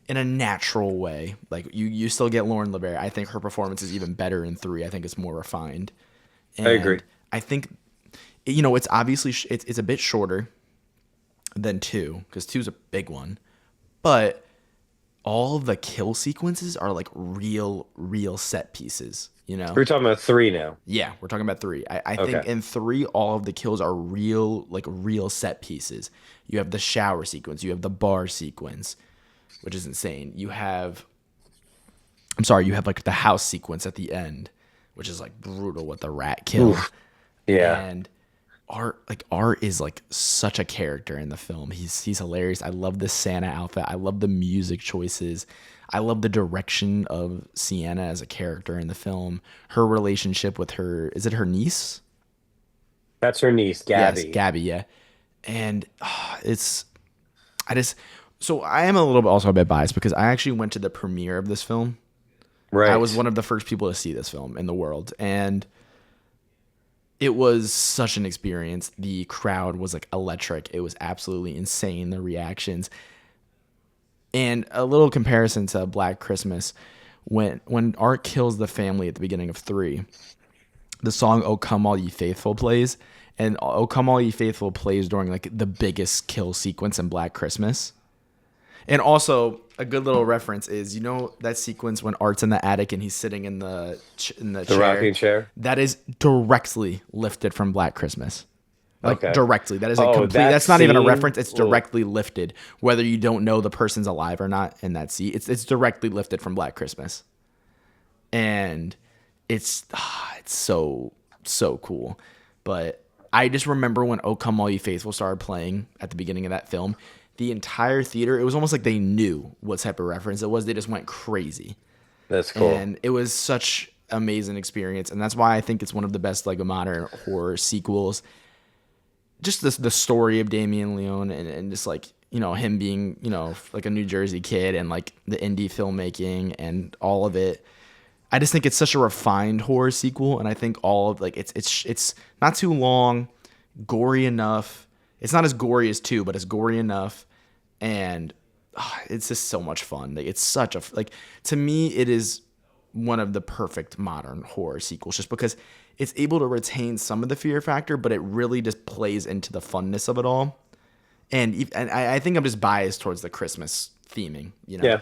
natural way. Like you still get Lauren LeBaron. I think her performance is even better in 3. I think it's more refined.
I agree.
And I think it's obviously it's a bit shorter than 2 cuz 2 is a big one. But all of the kill sequences are like real set pieces, you know?
We're talking about three now.
Yeah, we're talking about 3. I think
Okay.
in 3, all of the kills are real set pieces. You have the shower sequence, you have the bar sequence, which is insane. You have like the house sequence at the end, which is like brutal with the rat kill.
Oof. Yeah.
And Art is like such a character in the film. He's hilarious. I love the Santa outfit. I love the music choices. I love the direction of Sienna as a character in the film. Her relationship with is it her niece?
That's her niece,
Yes,
Gabby.
Gabby, yeah. And it's I just so I am a little bit also a bit biased because I actually went to the premiere of this film. I was
Right.
one of the first people to see this film in the world, and it was such an experience. The crowd was like electric. It was absolutely insane, the reactions. And a little comparison to Black Christmas, when Art kills the family at the beginning of 3, the song "Oh Come All Ye Faithful" plays, and "Oh Come All Ye Faithful" plays during like the biggest kill sequence in Black Christmas. And also a good little reference is that sequence when Art's in the attic and he's sitting in the
The
chair.
rocking chair.
That is directly lifted from Black Christmas. Like
Okay.
directly. That is a
Oh,
complete.
that
That's not even a
scene.
reference. It's
Ooh,
directly lifted, whether you don't know the person's alive or not in that scene. It's directly lifted from Black Christmas, and it's so cool. But I just remember when "Oh Come All You Faithful" started playing at the beginning of that film, the entire theater. It was almost like they knew what type of reference it was. They just went crazy,
that's cool.
and it was such amazing experience. And that's why I think it's one of the best like modern horror sequels. Just the story of Damien Leone and just like him being like a New Jersey kid and like the indie filmmaking and all of it. I just think it's such a refined horror sequel, and I think all of like it's not too long, gory enough. It's not as gory as two, but it's gory enough, and it's just so much fun. Like it's such a like to me it is one of the perfect modern horror sequels, just because it's able to retain some of the fear factor, but it really just plays into the funness of it all. And I think I'm just biased towards the Christmas theming.
Yeah.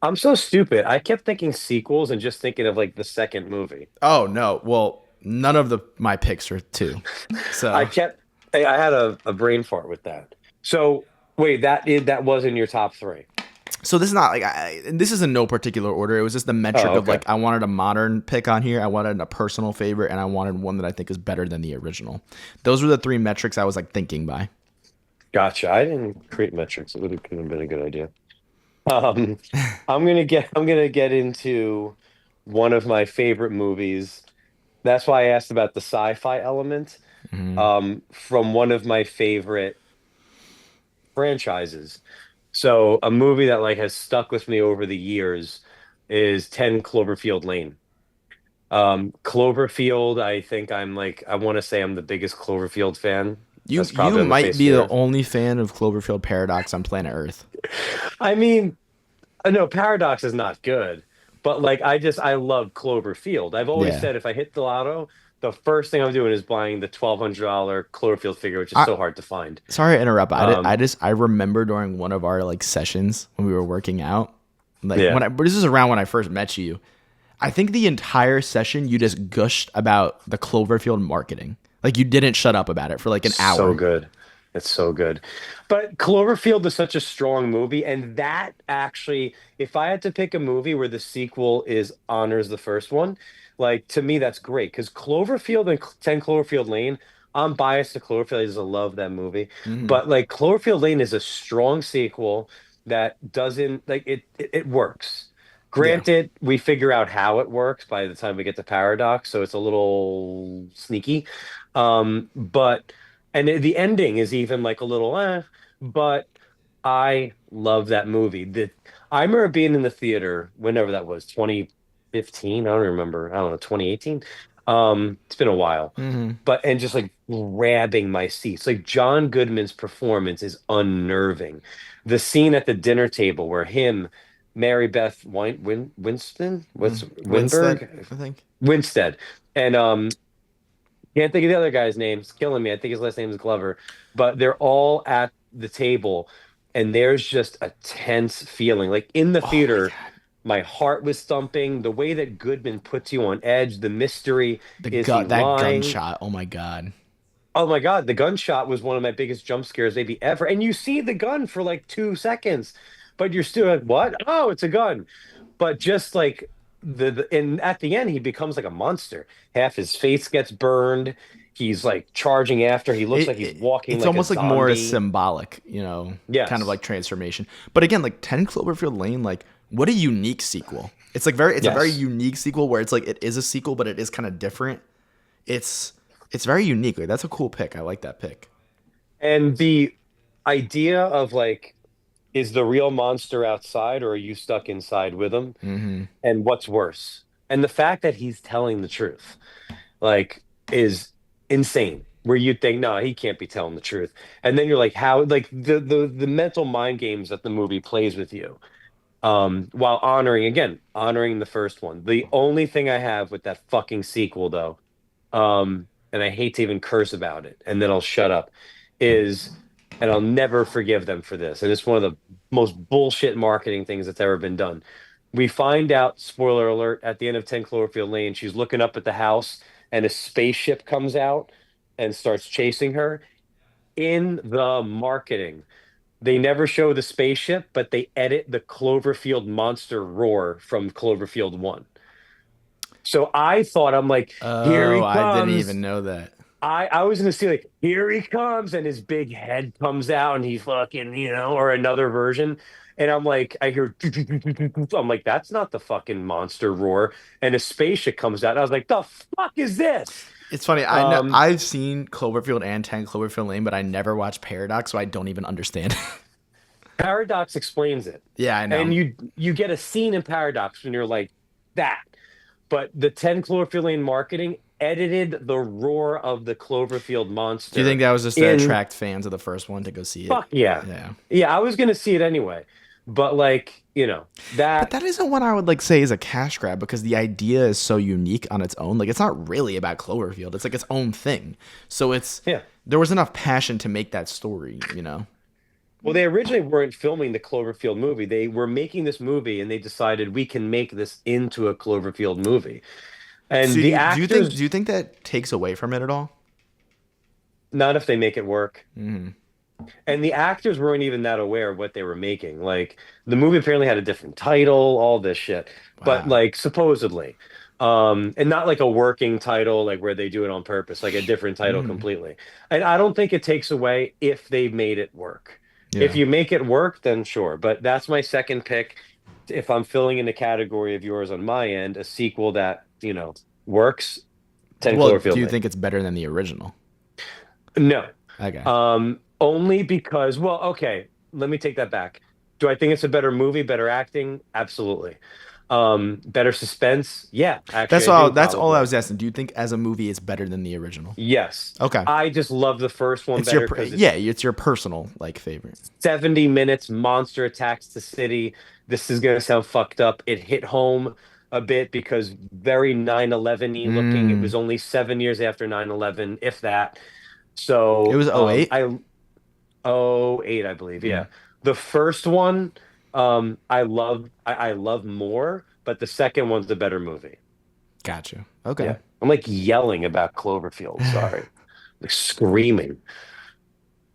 I'm so stupid. I kept thinking sequels and just thinking of like the second movie.
Oh no, well none of the my picks are two,
I
so.
kept I had a brain fart with that. So wait, that was in your top three.
So this is not like this is in no particular order. It was just the metric
Oh,
of
okay.
like I wanted a modern pick on here. I wanted a personal favorite, and I wanted one that I think is better than the original. Those were the three metrics I was like thinking by.
Gotcha. I didn't create metrics. It would have could have been a good idea. Um, I'm gonna get into one of my favorite movies. That's why I asked about the sci-fi element. From one of my favorite franchises. So a movie that like has stuck with me over the years is 10 Cloverfield Lane. Cloverfield, I think I want to say I'm the biggest Cloverfield fan.
You
That's
you
probably on the
might
face of
be
the
the
earth.
only fan of Cloverfield Paradox on planet Earth.
I mean, no, Paradox is not good, but like I love Cloverfield. I've always
Yeah.
said if I hit the lotto, the first thing I'm doing is buying the $1,200 Cloverfield figure, which is
I
so hard to find.
Sorry to interrupt. But I
Um,
just I remember during one of our like sessions when we were working out, like
yeah.
this is around when I first met you. I think the entire session you just gushed about the Cloverfield marketing. Like you didn't shut up about it for like an
So
hour.
good. It's so good. But Cloverfield is such a strong movie. And that actually, if I had to pick a movie where the sequel is honors the first one, like to me, that's great. Because Cloverfield and 10 Cloverfield Lane, I'm biased to Cloverfield. I just love that movie.
Hmm.
But like Cloverfield Lane is a strong sequel that doesn't like it works.
Yeah.
Granted, we figure out how it works by the time we get to Paradox, so it's a little sneaky. But and the ending is even like a little but I love that movie. I remember being in the theater whenever that was, 2015. I don't remember. I don't know, 2018. It's been a while.
Hmm.
But and just like grabbing my seats. Like John Goodman's performance is unnerving. The scene at the dinner table where him, Mary Beth Winston, what's
Winstead,
Winberg?
I think.
Winstead. And can't think of the other guy's name. It's killing me. I think his last name is Glover. But they're all at the table, and there's just a tense feeling. Like in the
Oh my
theater,
god.
my heart was thumping. The way that Goodman puts you on edge, the mystery, is he
That
lying?
gunshot. Oh my god.
Oh my God, the gunshot was one of my biggest jump scares maybe ever. And you see the gun for like 2 seconds, but you're still like, what? Oh, it's a gun. But just like and at the end, he becomes like a monster. Half his face gets burned. He's like charging after. He looks like he's walking
It's
like a
almost like more a
zombie.
symbolic, kind of
Yes.
like transformation. But again, like 10 Cloverfield Lane, like what a unique sequel. It's a very
Yes.
unique sequel where it's like it is a sequel, but it is kind of different. It's it's very unique. Like that's a cool pick. I like that pick.
And the idea of like, is the real monster outside or are you stuck inside with him?
Hmm.
And what's worse? And the fact that he's telling the truth, like, is insane. Where you think, no, he can't be telling the truth. And then you're like, how, like the mental mind games that the movie plays with you. While honoring the first one. The only thing I have with that fucking sequel, though, and I hate to even curse about it, and then I'll shut up, is, and I'll never forgive them for this. And it's one of the most bullshit marketing things that's ever been done. We find out, spoiler alert, at the end of 10 Cloverfield Lane, she's looking up at the house and a spaceship comes out and starts chasing her. In the marketing, they never show the spaceship, but they edit the Cloverfield monster roar from Cloverfield 1. So I thought, I'm like, here
Oh,
he
I didn't
comes.
even know that.
I was gonna see like, here he comes, and his big head comes out, and he's fucking, or another version. And I'm like, I hear, I'm like, that's not the fucking monster roar. And a spaceship comes out. And I was like, the fuck is this?
It's funny. I know
Um,
I've seen Cloverfield and 10 Cloverfield Lane, but I never watched Paradox, so I don't even understand.
Paradox explains it.
Yeah, I
And
know.
you get a scene in Paradox when you're like, that. But the 10 Cloverfield Lane marketing edited the roar of the Cloverfield
Do you think
monster
that was just to
in.
attract fans of the first one to go see it?
Fuck yeah.
Yeah.
Yeah, I was gonna see it anyway. But like,
But
that,
that isn't what I would like say is a cash grab because the idea is so unique on its own. Like it's not really about Cloverfield. It's like its own thing. So it's
yeah.
there was enough passion to make that story.
Well, they originally weren't filming the Cloverfield movie. They were making this movie and they decided we can make this into a Cloverfield movie.
So
And
do
the
you, do you think do
actors,
you think that takes away from it at all?
not if they make it work.
Mm.
And the actors weren't even that aware of what they were making. Like the movie apparently had a different title, all this shit. But
Wow.
like supposedly, and not like a working title, like where they do it on purpose, like a different title
Mm.
completely. And I don't think it takes away if they made it work. If
Yeah.
you make it work, then sure. But that's my second pick. If I'm filling in the category of yours on my end, a sequel that, works, 10
Well, do
Cloverfield
you
Lane.
think it's better than the original?
No.
Okay.
Only because, well, okay, let me take that back. Do I think it's a better movie, better acting? Absolutely. Better suspense? Yeah, actually,
That's
I
all.
do
That's all I
probably.
was asking. Do you think as a movie it's better than the original?
Yes.
Okay.
I just love the first one
It's your
better because
yeah.
it's
It's your personal like favorite.
70 minutes, monster attacks the city. This is going to sound fucked up. It hit home a bit because very 9/11-y looking. It
Mm.
was only 7 years after 9/11, if that.
It
So
was '08.
I Oh, eight, I believe.
Mm.
Yeah. The first one, I love more, but the second one's the better movie.
Gotcha. Okay.
Yeah. I'm like yelling about Cloverfield. Sorry. Like screaming.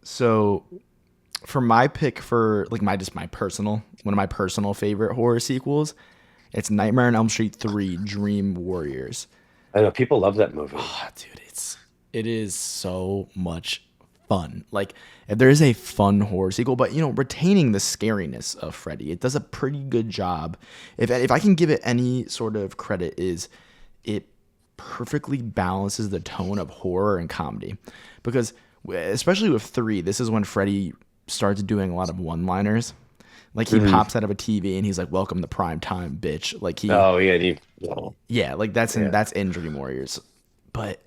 So for my pick for like my personal one of my personal favorite horror sequels, it's Nightmare on Elm Street 3 Dream Warriors.
I know people love that movie.
Oh, dude, it is so much fun. Like if there is a fun horror sequel, but retaining the scariness of Freddy, it does a pretty good job. If I can give it any sort of credit, is it perfectly balances the tone of horror and comedy, because especially with 3, this is when Freddy starts doing a lot of one-liners. Like he
Mhm.
pops out of a TV and he's like, "Welcome to prime time, bitch." Like he,
Oh, yeah. Oh,
yeah, like
yeah.
that's in Dream Warriors. But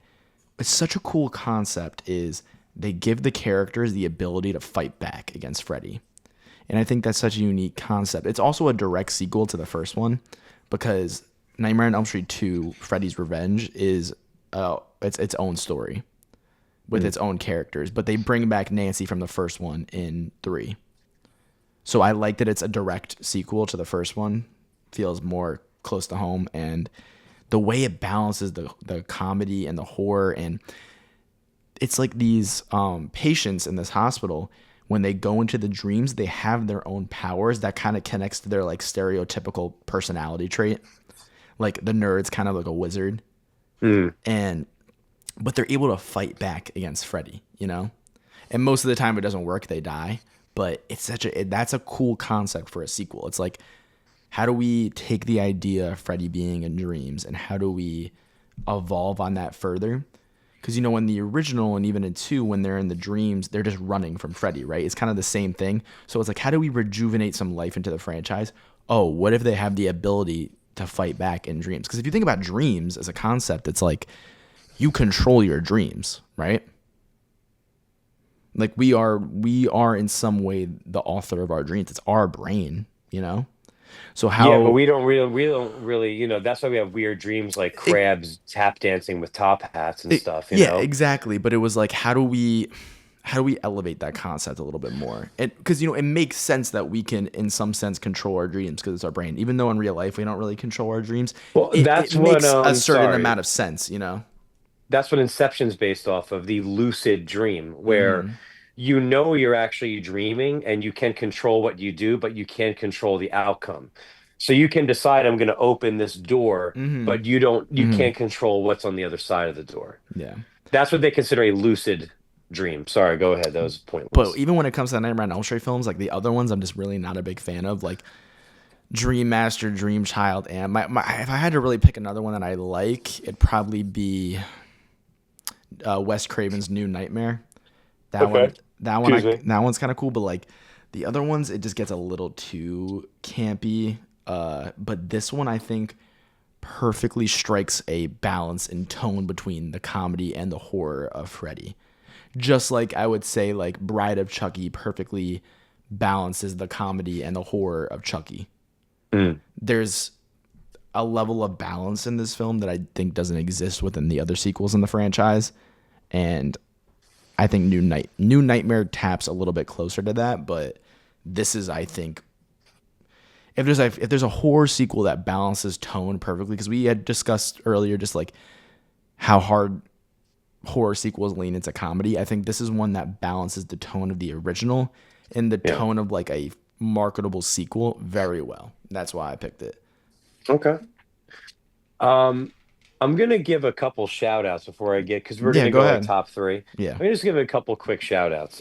it's such a cool concept is they give the characters the ability to fight back against Freddy. And I think that's such a unique concept. It's also a direct sequel to the first one because Nightmare on Elm Street 2 Freddy's Revenge is its own story with
Mhm.
its own characters, but they bring back Nancy from the first one in 3. So I like that it's a direct sequel to the first one. Feels more close to home, and the way it balances the comedy and the horror, and it's like these patients in this hospital, when they go into the dreams they have their own powers that kind of connects to their like stereotypical personality trait, like the nerd's kind of like a wizard,
Mm.
and but they're able to fight back against Freddy. And most of the time it doesn't work, they die, but that's a cool concept for a sequel. It's like, how do we take the idea of Freddy being in dreams and how do we evolve on that further? Because in the original and even in 2, when they're in the dreams, they're just running from Freddy, right? It's kind of the same thing. So it's like, how do we rejuvenate some life into the franchise? Oh, what if they have the ability to fight back in dreams? Because if you think about dreams as a concept, it's like you control your dreams, right? Like we are in some way the author of our dreams. It's our brain. So
Yeah, but
how
we don't really, that's why we have weird dreams like
it,
crabs tap dancing with top hats and stuff,
yeah, exactly. But it was like, how do we elevate that concept a little bit more? Because it makes sense that we can, in some sense, control our dreams because it's our brain. Even though in real life we don't really control our dreams,
Well,
it
that's what
makes a certain amount
sorry.
of sense.
That's what Inception's based off of, the lucid dream, where
Mm-hmm.
you're actually dreaming and you can control what you do, but you can't control the outcome. So you can decide I'm going to open this door,
Mm-hmm.
but you
Mm-hmm.
can't control what's on the other side of the door.
Yeah.
That's what they consider a lucid dream. Sorry, go ahead. That was
But
pointless.
even when it comes to the Nightmare on Elm Street films, like the other ones, I'm just really not a big fan of. Like Dream Master, Dream Child, and if I had to really pick another one that I like, it'd probably be Wes Craven's New Nightmare. That
Okay.
one, that one,
Excuse me.
that one's kind of cool. But like the other ones, it just gets a little too campy. But this one, I think, perfectly strikes a balance in tone between the comedy and the horror of Freddy. Just like I would say, like Bride of Chucky perfectly balances the comedy and the horror of Chucky.
Mm.
There's a level of balance in this film that I think doesn't exist within the other sequels in the franchise, and I think New Nightmare taps a little bit closer to that. But this is, I think, if there's a horror sequel that balances tone perfectly, because we had discussed earlier just like how hard horror sequels lean into comedy. I think this is one that balances the tone of the original and the
Yeah.
tone of like a marketable sequel very well. That's why I picked it.
Okay. Um, I'm gonna give a couple shout outs before I get because we're
Yeah,
gonna
go
go like
ahead.
top three.
Yeah.
Let me just give a couple quick shout outs.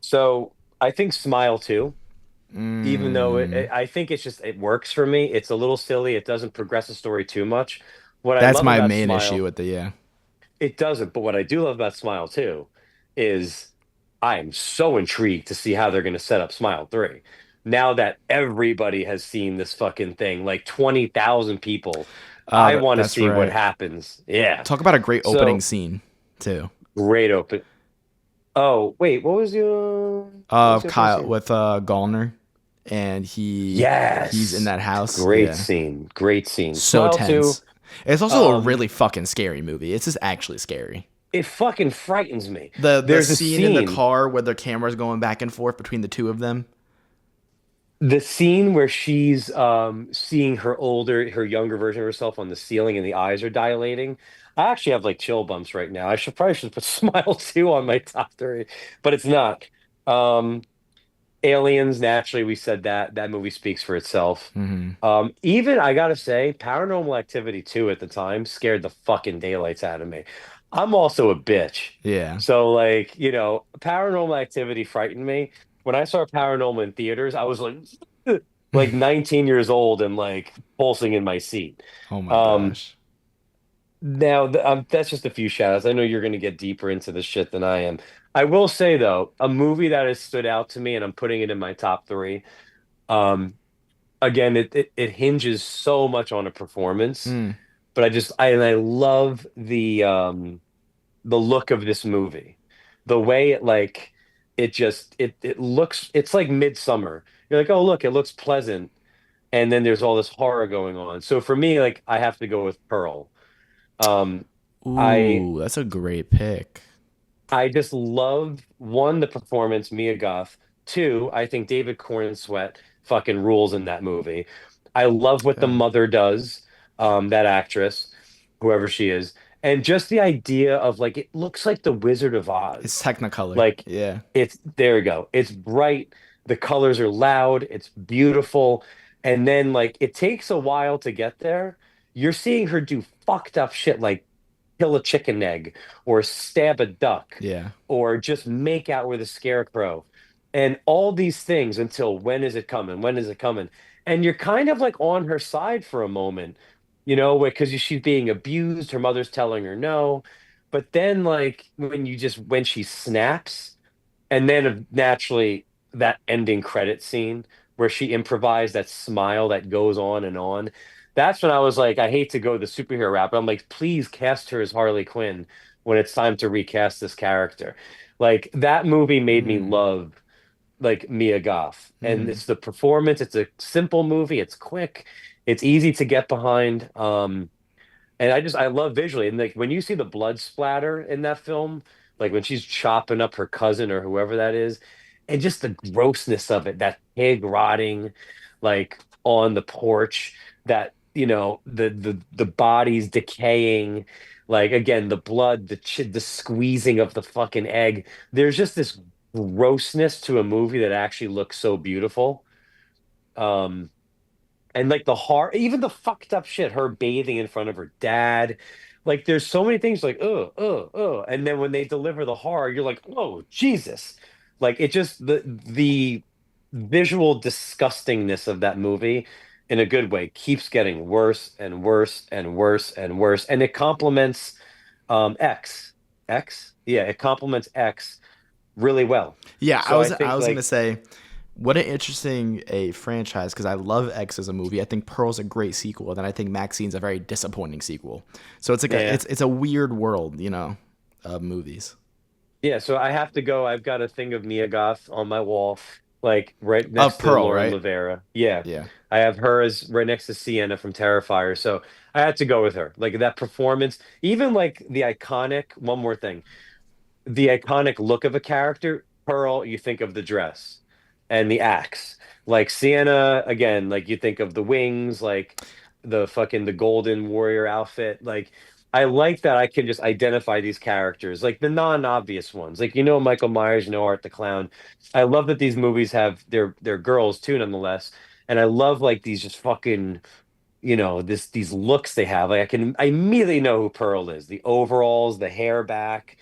So I think Smile too, even though
Mm,
I think it works for me. It's a little silly. It doesn't progress the story too much. What I
that's
love
my
about
main issue
Smile,
with the yeah.
it doesn't. But what I do love about Smile too is I am so intrigued to see how they're gonna set up Smile 3. Now that everybody has seen this fucking thing, like 20,000 people, I want to
That's
see what
right.
happens. Yeah.
Talk about a great opening
So
scene too.
great open. Oh, wait, what was the opening
Kyle
scene?
with Gallner, and he's in
Yes.
that house.
Great
Yeah,
scene. Great scene.
so
Smile 2.
tense. It's also a
Um,
really fucking scary movie. It's just actually scary.
it fucking frightens me.
The
There's a
scene in the
scene,
car where the camera's going back and forth between the two of them.
the scene where she's seeing her younger version of herself on the ceiling and the eyes are dilating. I actually have like chill bumps right now. I should probably should put Smile 2 on my top three, but it's not. Um, Aliens, naturally, we said that movie speaks for itself.
Hmm.
Even I gotta say, Paranormal Activity 2 at the time scared the fucking daylights out of me. I'm also a bitch.
Yeah.
So like, Paranormal Activity frightened me. When I saw Paranormal in theaters, I was like 19 years old and like pulsing in my seat.
Oh my
Um,
gosh.
that's just a few shout outs. I know you're going to get deeper into this shit than I am. I will say though, a movie that has stood out to me, and I'm putting it in my top three. Um, Again, it hinges so much on a performance,
Mm.
but I love the look of this movie, the way it looks. It's like Midsummer. You're like, oh look, it looks pleasant, and then there's all this horror going on. So for me, like I have to go with Pearl. Um, I
Ooh, that's a great pick.
I just love one, the performance, Mia Goth. Two, I think David Cornsweet fucking rules in that movie. I love what the
Yeah.
mother does, that actress, whoever she is, and just the idea of like it looks like the Wizard of
It's
Oz.
Technicolor.
Like
Yeah.
it's there you go. It's bright, the colors are loud, it's beautiful, and then like it takes a while to get there. You're seeing her do fucked up shit like kill a chicken egg or stab a duck
Yeah.
or just make out with a scarecrow and all these things until when is it coming? When is it coming? And you're kind of like on her side for a moment, because she's being abused, her mother's telling her no. But then like when she snaps, and then naturally that ending credit scene where she improvised that smile that goes on and on. That's when I was like, I hate to go the superhero route, but I'm like, please cast her as Harley Quinn when it's time to recast this character. Like that movie made me
Mm.
love like Mia Goth. And it's the performance. It's a simple movie. It's quick. It's easy to get behind. And I love visually. And like when you see the blood splatter in that film, like when she's chopping up her cousin or whoever that is, and just the grossness of it, that pig rotting like on the porch, that the bodies decaying, like again, the blood, the squeezing of the fucking egg. There's just this grossness to a movie that actually looks so beautiful. Um, and like the heart, even the fucked up shit, her bathing in front of her dad. Like there's so many things like, oh. And then when they deliver the horror, you're like, oh, Jesus. Like it just the visual disgustingness of that movie in a good way keeps getting worse and worse and worse and worse. And it complements X. X? Yeah, it complements X really well.
Yeah,
So I
I
think
was gonna
like,
say, what an interesting a franchise because I love X as a movie. I think Pearl's a great sequel, and then I think Maxine's a very disappointing sequel. So it's like
yeah.
it's a weird world, of movies.
Yeah, so I have to go. I've got a thing of Mia Goth on my wall, like right
Of
next to
Pearl,
Lauren
right?
Lavera. Yeah,
Yeah.
I have her as right next to Sienna from Terrifier. So I had to go with her. Like that performance, even like the iconic, one more thing, the iconic look of a character, Pearl, you think of the dress and the axe. Like Sienna, again, like you think of the wings, like the golden warrior outfit. Like I like that I can just identify these characters, like the non-obvious ones. Like Michael Myers, Art the Clown. I love that these movies have their girls too, nonetheless. And I love like these just fucking these looks they have. Like I immediately know who Pearl is. The overalls, the hair back,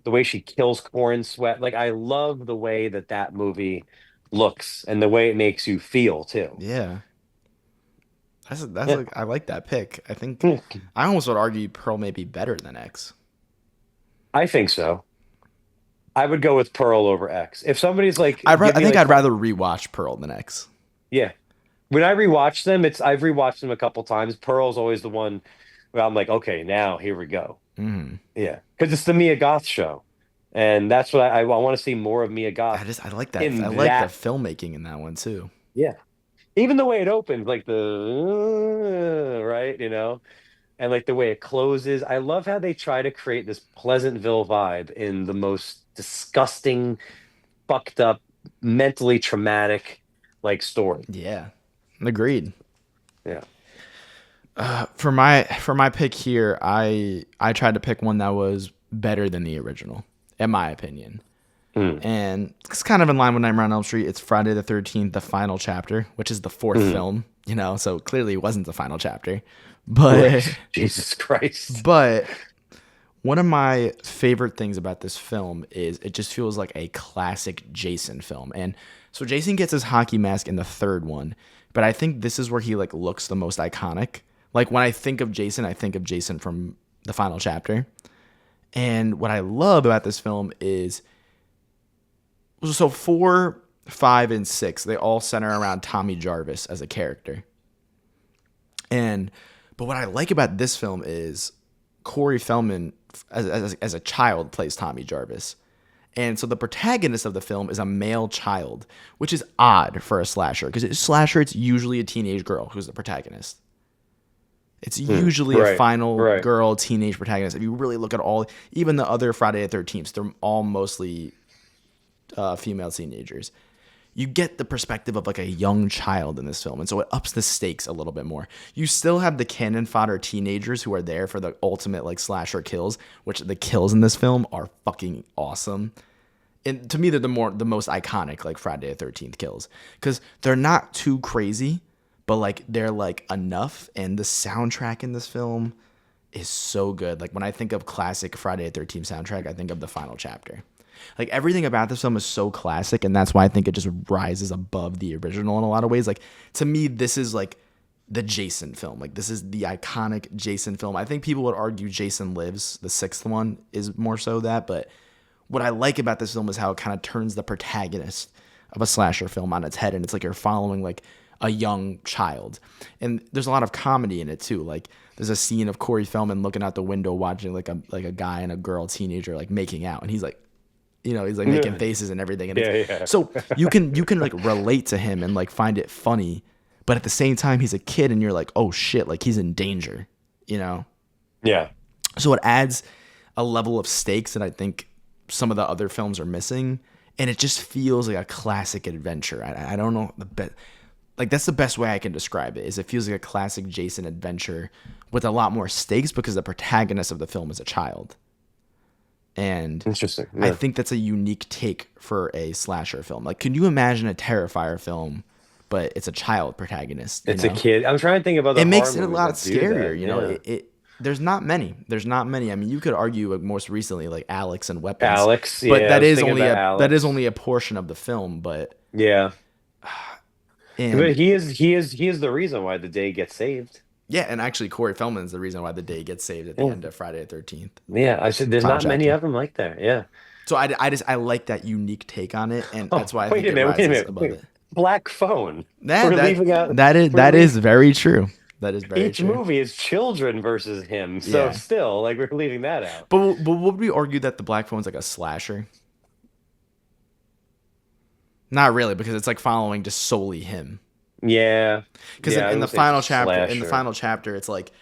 the way she kills corn sweat. Like I love the way that that movie looks and the way it makes you feel too.
Yeah. That's
Yeah.
like I like that pick. I think
Hmm.
I almost would argue Pearl may be better than X.
I think so. I would go with Pearl over X. If somebody's like, give
I
me
think
like
I'd rather rewatch Pearl than X.
yeah. When I rewatch them, I've rewatched them a couple times. Pearl's always the one where I'm like, okay, now here we go. Yeah, because it's the Mia Goth show, and that's what I want to see more of Mia Goth
I like that. I
in
like the
that.
filmmaking in that one too.
Yeah, even the way it opens, like the right, and like the way it closes. I love how they try to create this Pleasantville vibe in the most disgusting, fucked up, mentally traumatic like story.
Yeah. Agreed.
Yeah.
For my pick here, I tried to pick one that was better than the original, in my opinion.
Mm,
And it's kind of in line with Nightmare on Elm Street. It's Friday the 13th, the final chapter, which is the fourth
mm.
film, so clearly it wasn't the final chapter.
Right.
But
Jesus Christ.
but one of my favorite things about this film is it just feels like a classic Jason film. And so Jason gets his hockey mask in the third one, but I think this is where he like looks the most iconic. Like when I think of Jason, I think of Jason from the final chapter. And what I love about this film is so 4, 5, and 6, they all center around Tommy Jarvis as a character. And but what I like about this film is Corey Feldman as a child plays Tommy Jarvis. And so the protagonist of the film is a male child, which is odd for a slasher because slasher it's usually a teenage girl who's the protagonist. It's
Mm,
usually a
right.
final
Right.
girl teenage protagonist. If you really look at even the other Friday the 13th, they're all mostly female teenagers. You get the perspective of like a young child in this film, and so it ups the stakes a little bit more. You still have the cannon fodder teenagers who are there for the ultimate like slasher kills, which the kills in this film are fucking awesome. And to me, they're the most iconic like Friday the 13th kills because they're not too crazy, but like they're like enough. And the soundtrack in this film is so good. Like when I think of classic Friday the 13th soundtrack, I think of the final chapter. Like everything about this film is so classic, and that's why I think it just rises above the original in a lot of ways. Like to me, this is like the Jason film. Like this is the iconic Jason film. I think people would argue Jason Lives, the sixth one, is more so that. But what I like about this film is how it kind of turns the protagonist of a slasher film on its head, and it's like you're following like a young child, and there's a lot of comedy in it too. Like there's a scene of Corey Feldman looking out the window watching like a guy and a girl teenager like making out, and he's like He's like making faces and everything, and it's
Yeah,
so you can like relate to him and like find it funny, but at the same time he's a kid and you're like, oh shit, like he's in danger, you know.
yeah.
So it adds a level of stakes that I think some of the other films are missing, and it just feels like a classic adventure. I don't know the best. Like that's the best way I can describe it. Is it feels like a classic Jason adventure with a lot more stakes because the protagonist of the film is a child, and
Interesting.
I
Yeah.
think that's a unique take for a slasher film. Like, can you imagine a Terrifier film, but it's a child protagonist?
It's a kid. I'm trying to think of other
It
horror
makes it a
movies
lot
that do
scarier.
that. Yeah.
There's not many. There's not many. I mean, you could argue like, most recently like Alex and Weapons,
Alex.
but
Yeah, I was thinking about
that is
Alex.
only a portion of the film. But
Yeah.
and
But he is the reason why the day gets saved.
yeah, and actually Corey Feldman is the reason why the day gets saved at the
Yeah.
end of Friday the 13th,
Yeah. I said there's
final
not many
chapter.
of them like that. Yeah.
So I like that unique take on it, and
Oh,
that's why I
wait
think
a
it
minute, wait a
rises
minute.
above
Wait.
it.
Black phone.
That
We're
that
leaving out
that is
we're
that is
leaving
very true. That is very
each
true.
movie is children versus him. So
Yeah,
still, like we're leaving that out.
but would we argue that the Black Phone's like a slasher? Not really, because it's like following just solely him.
Yeah.
Because
Yeah, I
in the
would say it's a
final chapter,
slasher.
it's like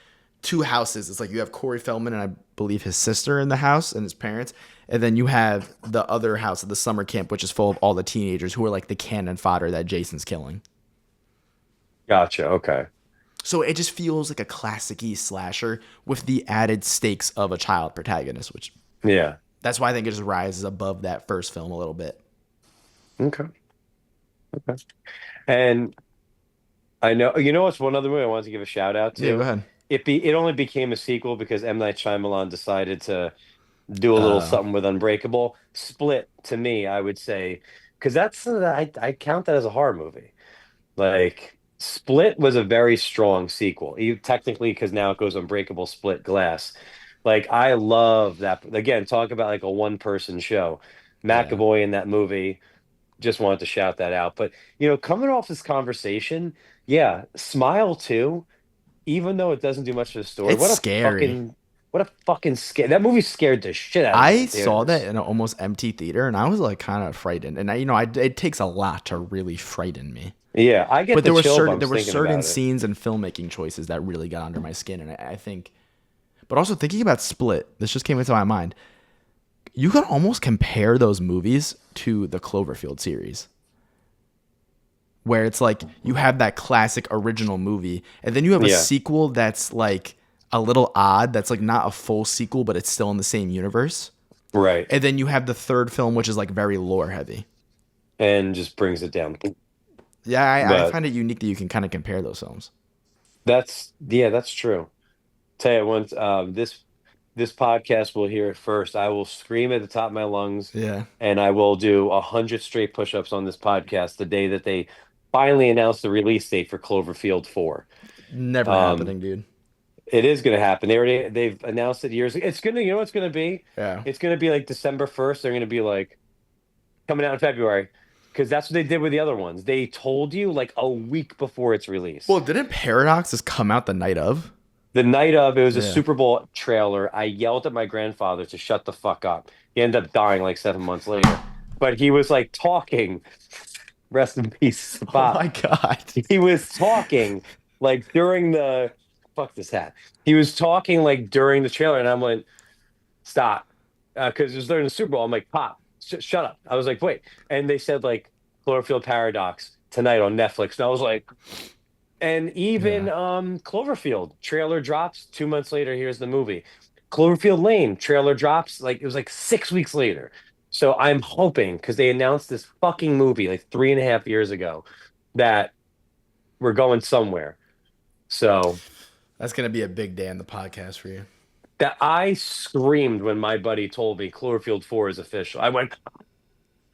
two houses. It's like you have Corey Feldman and I believe his sister in the house and his parents, and then you have the other house at the summer camp, which is full of all the teenagers who are like the cannon fodder that Jason's killing.
Gotcha. Okay.
So it just feels like a classic-y slasher with the added stakes of a child protagonist, which
Yeah.
that's why I think it just rises above that first film a little bit.
Okay. Okay. And I know what's one other movie I wanted to give a shout out
Yeah, go
to.
ahead.
It only became a sequel because M. Night Shyamalan decided to do a little
Uh,
something with Unbreakable. Split to me, I would say, because I count that as a horror movie. Like Split was a very strong sequel. You technically because now it goes Unbreakable, Split, Glass. Like I love that. Again, talk about like a one person show.
yeah.
McAvoy in that movie. Just wanted to shout that out. But coming off this conversation, yeah, Smile too. Even though it doesn't do much for the story,
It's scary.
what a fucking scare. That movie scared the shit out of me
I
in
saw that
theaters.
in an almost empty theater, and I was like kind of frightened. And it takes a lot to really frighten me.
Yeah, I get
But
the chill
there
bumps
were
thinking
certain
about it.
scenes and filmmaking choices that really got under my skin, and I think. But also thinking about Split, this just came into my mind. You could almost compare those movies to the Cloverfield series, where it's like you have that classic original movie, and then you have a
Yeah,
sequel that's like a little odd, that's like not a full sequel, but it's still in the same universe.
right.
And then you have the third film, which is like very lore heavy.
And just brings it down.
Yeah, I
But
find it unique that you can kind of compare those films.
that's true. Tell you once this podcast will hear it first. I will scream at the top of my lungs,
Yeah,
and I will do 100 straight push-ups on this podcast the day that they finally announce the release date for Cloverfield 4.
never
Um,
happening, dude.
it is going to happen. They've announced it years ago. It's gonna, you know, what it's gonna be.
Yeah.
It's gonna be like December 1st. They're gonna be like coming out in February because that's what they did with the other ones. They told you like a week before its
Well,
release.
didn't Paradox just come out the night of?
The night of, it was a
Yeah.
Super Bowl trailer. I yelled at my grandfather to shut the fuck up. He ended up dying like 7 months later. But he was like talking, rest in peace,
Oh my
Pop.
god.
He was talking like during the fuck this hat. He was talking like during the trailer, and I'm like, stop. Because it was during the Super Bowl. I'm like, Pop, shut up. I was like, wait. And they said like Cloverfield Paradox tonight on Netflix. And I was like, and even
Yeah.
Cloverfield trailer drops 2 months later. Here's the movie. Cloverfield Lane trailer drops like it was like 6 weeks later. So I'm hoping because they announced this fucking movie like 3.5 years ago that we're going somewhere. So
That's gonna be a big day on the podcast for you.
that I screamed when my buddy told me Cloverfield 4 is official. I went,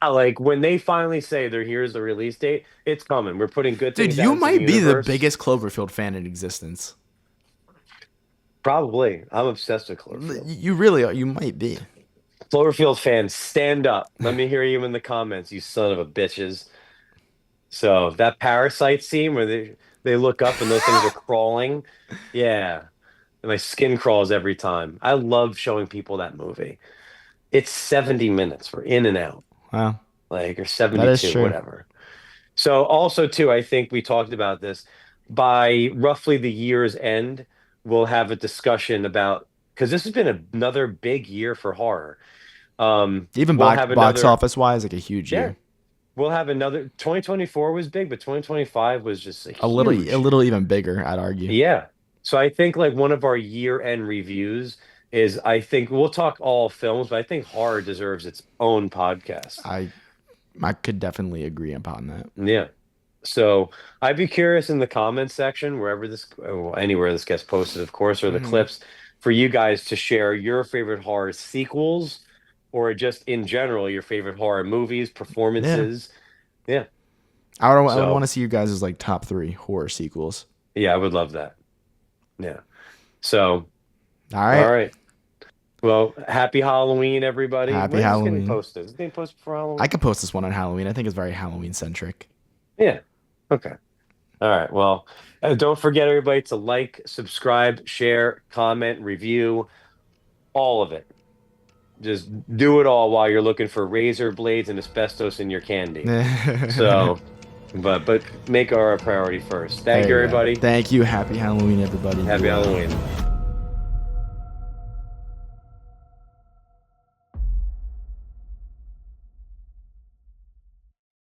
like when they finally say there here's the release date, it's coming. We're putting good
Dude,
things out
you
into the
might be the
universe.
biggest Cloverfield fan in existence.
Probably. I'm obsessed with Cloverfield.
You really are. You might be.
Cloverfield fans, stand up. Let me hear you in the comments, you son of a bitches. So that parasite scene where they look up and those things are crawling, yeah. And my skin crawls every time. I love showing people that movie. It's 70 minutes. We're in and out,
Wow,
like, or
that is
72,
true.
whatever. So also too, I think we talked about this. By roughly the year's end, we'll have a discussion about, because this has been another big year for horror.
Even
We'll have
box
another,
office wise, like a huge
yeah,
year.
we'll have another. 2024 was big, but 2025 was just a
A
huge.
little even bigger, I'd argue.
Yeah. So I think like one of our year-end reviews is, I think we'll talk all films, but I think horror deserves its own podcast.
I I could definitely agree upon that.
Yeah. So I'd be curious in the comments section, wherever this, well, anywhere this gets posted, of course, or the
Hmm.
clips, for you guys to share your favorite horror sequels or just in general your favorite horror movies,
Yeah,
performances. Yeah.
I would want
So
to see you guys as like top three horror sequels.
yeah, I would love that. Yeah. So,
All
all
right,
right. Well, happy Halloween, everybody.
happy
When is this getting
Halloween.
posted? Is it getting posted for
I
Halloween?
could post this one on Halloween. I think it's very Halloween centric.
Yeah. Okay. All right. Well, don't forget, everybody, to like, subscribe, share, comment, review, all of it. Just do it all while you're looking for razor blades and asbestos in your candy.
There
So, but make our priority first. Thank you,
you go.
everybody.
Thank you. Happy Halloween, everybody. Be
Happy
well.
Halloween.